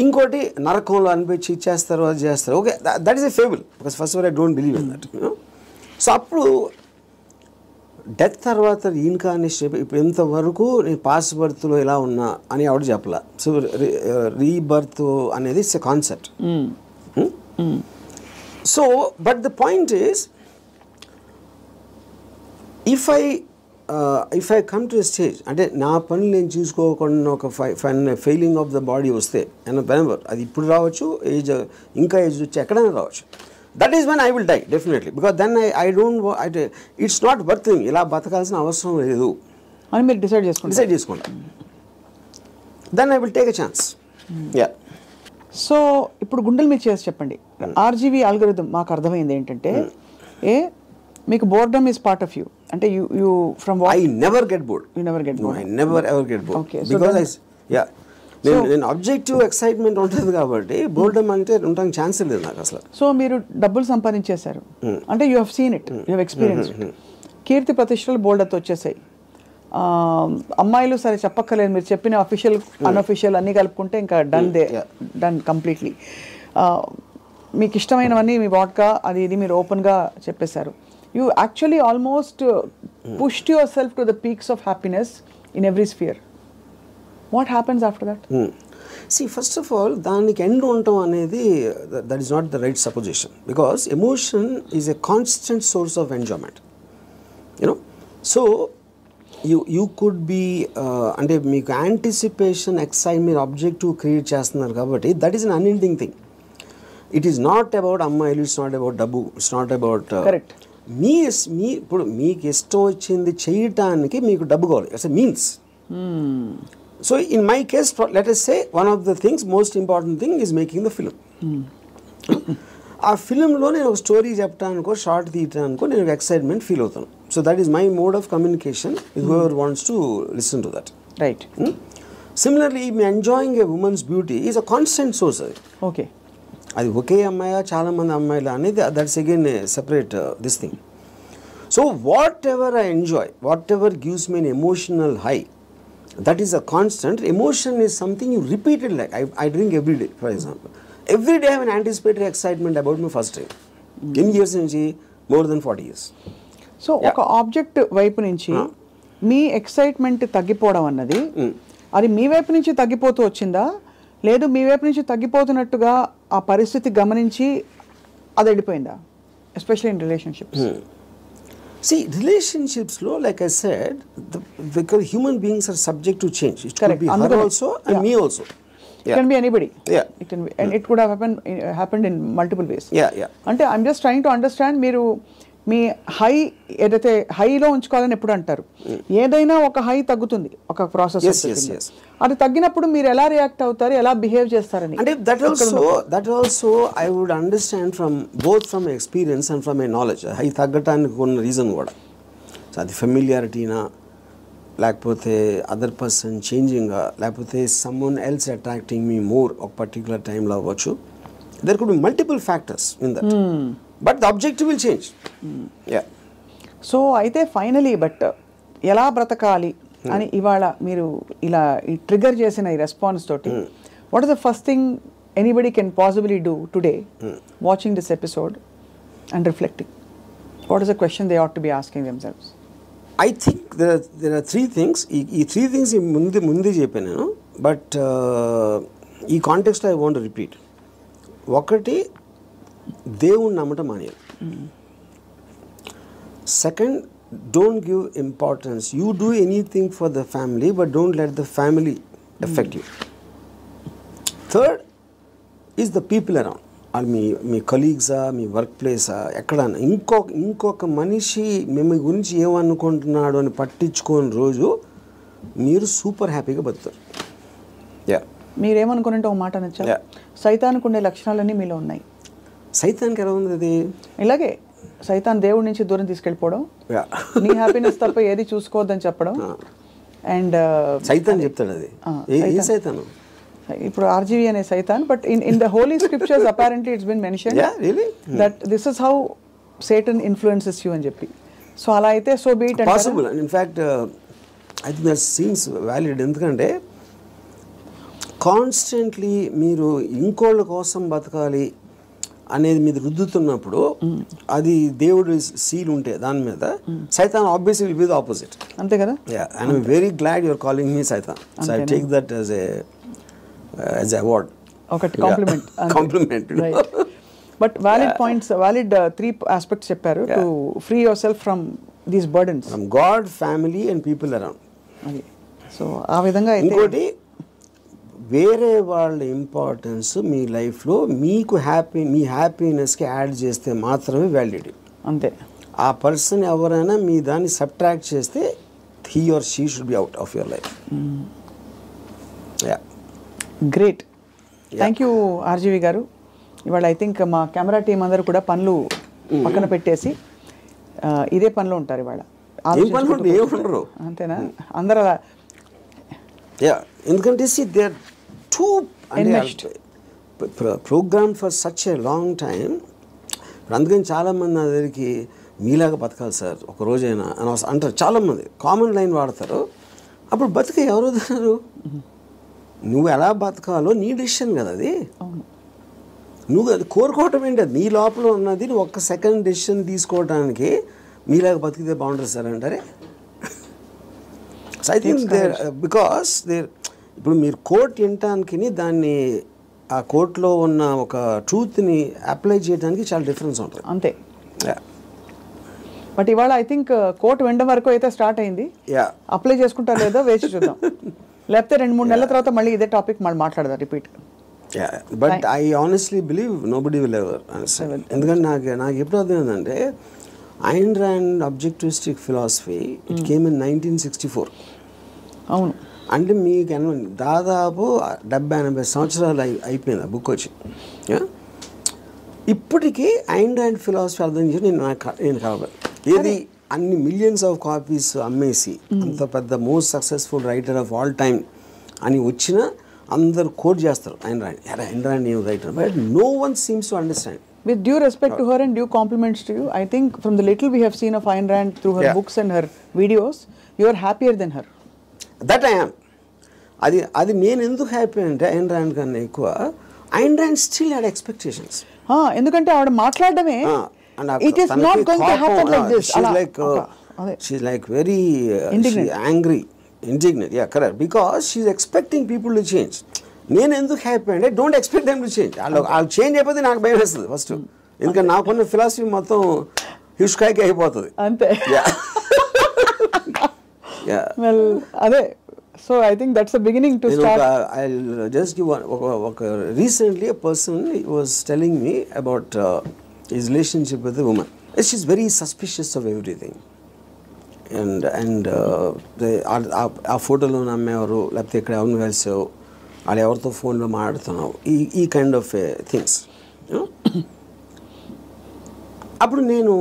ఇంకోటి నరకంలో అనిపించి ఇచ్చేస్తారు, అది చేస్తారు, okay that is a fable, because first of all I don't believe in that. So అప్పుడు డెత్ తర్వాత ఇన్కార్నేషన్ ఇప్పుడు ఇంతవరకు నేను పాస్ట్ బర్త్లో ఎలా ఉన్నా అని ఎవడు చెప్పలా. సో రీబర్త్ అనేది it's a concept. So but the point is, if I come to stage అంటే నా పనులు నేను చూసుకోకుండా ఒక ఫెయిలింగ్ ఆఫ్ ద బాడీ వస్తే అది ఇప్పుడు రావచ్చు, ఏజ్ ఇంకా ఏజ్ వచ్చి ఎక్కడైనా రావచ్చు, that is when I will die definitely, because then I don't it's not worth thing, ఇలా బతకాల్సిన అవసరం లేదు అని మీరు డిసైడ్ చేసుకుంటా. Then I will take a chance. So ఇప్పుడు గుండెల మీద చేసి చెప్పండి, ఆర్జీవీ ఆల్గోరిథం మాకు అర్థమైంది ఏంటంటే, మీకు boredom is part of you, అంటే you from I never get bored. You never get bored. I never ever get bored. Okay. Because నేను ఆబ్జెక్టివ్ ఎక్సైట్మెంట్ ఉంటుంది కాబట్టి బోర్డమ్ అంటే ఉండడానికి ఛాన్స్ లేదు నాకు అసలు. సో మీరు డబ్బులు సంపాదించేశారు అంటే you have seen it, you have experience. కీర్తి ప్రతిష్టలు బోల్డతో వచ్చేసాయి, అమ్మాయిలు సరే చెప్పక్కర్లేదు, మీరు చెప్పిన అఫీషియల్ అన్అఫీషియల్ అన్నీ కలుపుకుంటే ఇంకా డన్ కంప్లీట్లీ. మీకు ఇష్టమైనవన్నీ మీ వాడ్కా అది ఇది మీరు ఓపెన్గా చెప్పేశారు. You actually almost pushed your self to the peaks of happiness in every sphere. What happens after that? See, first of all, దానికి ఎండ్ ఉండటం అనేది that is not the right supposition, because emotion is a constant source of enjoyment, you know. So you could be అంటే మీకు anticipation excitement objective create చేస్తున్నారు కాబట్టి that is an unending thing. It is not about అమ్మాయిలు, it's not about డబ్బు, it's not about me ఇప్పుడు మీకు ఇష్టం వచ్చింది చేయటానికి మీకు డబ్బు కావాలి, it's a means. So in my case, let us say one of the things, most important thing is making the film. ఆ ఫిలింలో నేను ఒక స్టోరీ చెప్పడానికో షార్ట్ తీయటానికో నేను ఎక్సైట్మెంట్ ఫీల్ అవుతాను. So that is my mode of communication with whoever wants to listen to that. Right. Similarly me enjoying A women's beauty is a constant source. అది okay, అది ఒకే అమ్మాయి చాలా మంది అమ్మాయిలు అనేది that's again separate this thing. So what ever I enjoy, what ever gives me N emotional high, that is a constant. Emotion is something you repeat it, like I drink every day, for example. Every day I have an anticipatory excitement about my first drink. In years nunchi more than 40 years. So ఒక object వైపు నుంచి మీ excitement తగ్గిపోవడం అన్నది అది మీ వైపు నుంచి తగ్గిపోతూ వచ్చిందా, లేదు మీ వైపు నుంచి తగ్గిపోతున్నట్టుగా ఆ పరిస్థితి గమనించి అది వెళ్ళిపోయిందా? Especially in relationships. See, relationships lo, like I said, because human beings are subject to change. It could be her also and me also. It can be anybody. Yeah. It can be, and it could have happened in multiple ways. Yeah. అంటే I'm just trying to understand, మీరు మీ high ఏదైతే హైలో ఉంచుకోవాలని ఎప్పుడు అంటారు, ఏదైనా ఒక high తగ్గుతుంది ఒక ప్రాసెస్. అది తగ్గినప్పుడు మీరు ఎలా రియాక్ట్ అవుతారు, ఎలా బిహేవ్ చేస్తారని. అంటే that also I would understand from both from experience and from my knowledge. High తగ్గటానికి ఉన్న రీజన్ కూడా, సో అది ఫెమిలియారిటీనా, లేకపోతే అదర్ పర్సన్ చేంజింగా, లేకపోతే someone else attracting me more ఒక పర్టికులర్ టైంలో అవ్వచ్చు. There could be multiple factors in that. But the objective will change. Yeah. So అయితే ఫైనలీ బట్ ఎలా బ్రతకాలి అని ఇవాళ మీరు ఇలా ట్రిగర్ చేసిన ఈ రెస్పాన్స్ తోటి, what is the first thing anybody can possibly do today watching this episode and reflecting? What is the question they ought to be asking themselves? I think there are three things. ఈ three things ముందే చెప్పాను నేను, but ఈ కాంటెక్స్ట్లో I want to repeat. ఒకటి, దేవుణ్ణి నమ్మటం మానేయాలి. Second, don't give importance. You do anything for the family but don't let the family effect you. Third is the people around. వాళ్ళు మీ కలీగ్సా, మీ వర్క్ ప్లేసా, ఎక్కడన్నా ఇంకొక మనిషి మీ గురించి ఏమనుకుంటున్నాడు అని పట్టించుకోని రోజు మీరు సూపర్ హ్యాపీగా బతుకుతారు. యా, మీరేమనుకున్నట్టు ఒక మాట నచ్చా, సైతానికి ఉండే లక్షణాలన్నీ మీలో ఉన్నాయి. సైతానికి ఎలా ఉంది అది? ఇలాగే సైతాన్ దేవుడి నుంచి దూరం తీసుకెళ్ళిపోవడం, నీ హ్యాపీనెస్ తప్ప ఏది చూసుకోవద్దని చెప్పడం. అండ్ సైతాన్ చెప్తాడు అది. ఏ సైతాను? ఇప్పుడు ఆర్జీవి అనే సైతాన్, but in the holy scriptures apparently it's been mentioned that this is how Satan influences you అని చెప్పి. సో అలా అయితే so be it. Possible. In fact I think that seems valid. ఎందుకంటే కాన్స్టెంట్లీ మీరు ఇంకోళ్ళ కోసం బతకాలి అనేది మీద రుద్దుతున్నప్పుడు, అది దేవుడు సీల్ ఉంటే దాని మీద, సైతాన్ obviously will be the opposite. అంతే కదా? Yeah, and I am very glad you are calling me సైతాన్. So I take that as a award, ఒకటి compliment. But valid points, valid 3 aspects చెప్పారు to free yourself from these burdens, from God, family and people around. So ఆ విధంగా ఇంకోటి, వేరే వాళ్ళ importance మీ లైఫ్లో మీకు మీ హ్యాపీనెస్కి యాడ్ చేస్తే మాత్రమే వ్యాలిడిటీ. అంతే. ఆ పర్సన్ ఎవరైనా మీ దాన్ని సబ్ట్రాక్ట్ చేస్తే he or she should be out of your life. Yeah, great. Thank you RGV గారు. ఇవాళ ఐ థింక్ మా కెమెరా టీం అందరూ కూడా పనులు పక్కన పెట్టేసి ఇదే పనిలో ఉంటారు ఇవాళ. అంతేనా? అందరూ అలా. యా, ఎందుకంటే they are too program for such a long time. అందుకని చాలామంది నా దగ్గరికి మీలాగా బతకాలి సార్ ఒక రోజైనా అని అంటారు చాలామంది, కామన్ లైన్ వాడతారు. అప్పుడు బతిక ఎవరు వదిలేరు? నువ్వు ఎలా బతకాలో నీ డెసిషన్ కదా అది. నువ్వు అది కోరుకోవటం ఏంటి? అది నీ లోపల ఉన్నది. నువ్వు ఒక్క సెకండ్ డెసిషన్ తీసుకోవడానికి మీలాగా బతికితే బాగుంటుంది సార్ అంటారే. సో ఐ థింక్ బికాస్ ఇప్పుడు మీరు కోర్ట్ వినటానికి దాన్ని ఆ కోర్టులో ఉన్న ఒక ట్రూత్ని అప్లై చేయడానికి చాలా డిఫరెన్స్ ఉంటుంది అంతే. బట్ ఇవాళ ఐ థింక్ కోర్టు వినడం వరకు అయితే స్టార్ట్ అయింది. అప్లై చేసుకుంటా లేదో వేచి చూద్దాం. లేకపోతే 2-3 నెలల తర్వాత మళ్ళీ ఇదే టాపిక్ మళ్ళీ మాట్లాడదాం repeat. But I honestly believe nobody will ever. ఎందుకంటే నాకు ఎప్పుడు అర్థమైందంటే Ayn Rand objectivistic philosophy it came in 1964. అవును. అంటే మీకు దాదాపు 70-80 సంవత్సరాలు అయిపోయింది ఆ బుక్ వచ్చి. ఇప్పటికీ ఐన్ ర్యాండ్ ఫిలాసఫీ అర్థం చేసి నేను కావాలి ఏది అన్ని మిలియన్స్ ఆఫ్ కాపీస్ అమ్మేసి అంత పెద్ద most successful writer of all time అని వచ్చిన అందరు కోట్ చేస్తారు ఐన్ ర్యాండ్ ఏం writer, but no one seems to understand. With due respect to her and due compliments to you, I think from the little we have seen of Ayn Rand through her books and her videos, you are happier than her. That I am. అది నేను ఎందుకు happy అంటే Ayn Rand కన్నా ఎక్కువ Ayn Rand still had expectations. ఎందుకంటే ఆవిడ మాట్లాడమే it is not going to happen like this. She's like very angry, indignant. Yeah, correct. Because she's expecting people to change. నేను ఎందుకు హ్యాపీ అంటే don't expect them to change. వాళ్ళు change అయిపోతే నాకు భయం వేస్తుంది ఫస్ట్. ఎందుకంటే నాకున్న ఫిలాసఫీ మొత్తం హిస్కాయికి అయిపోతుంది అంతే. వెల్ అదే. So I think that's the beginning to start. I'll just give one. Recently a person was telling me about his relationship with a woman. She's very suspicious of everything. And ఆ ఫోటోలో నమ్మేవారు లేకపోతే ఇక్కడ ఎవరిని కలిసావు వాళ్ళు ఎవరితో ఫోన్లో మాట్లాడుతున్నావు ఈ కైండ్ ఆఫ్ థింగ్స్. అప్పుడు నేను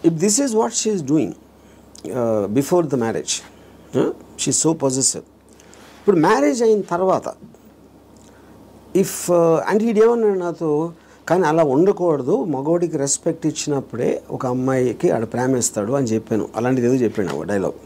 if this is what she is doing before the marriage, she so possessive. ఇప్పుడు మ్యారేజ్ అయిన తర్వాత అంటే ఈడేమన్నాడు నాతో, కానీ అలా ఉండకూడదు, మగవాడికి రెస్పెక్ట్ ఇచ్చినప్పుడే ఒక అమ్మాయికి ఆడ ప్రేమిస్తాడు అని చెప్పాను. అలాంటిది ఏదో చెప్పాను ఒక డైలాగ్.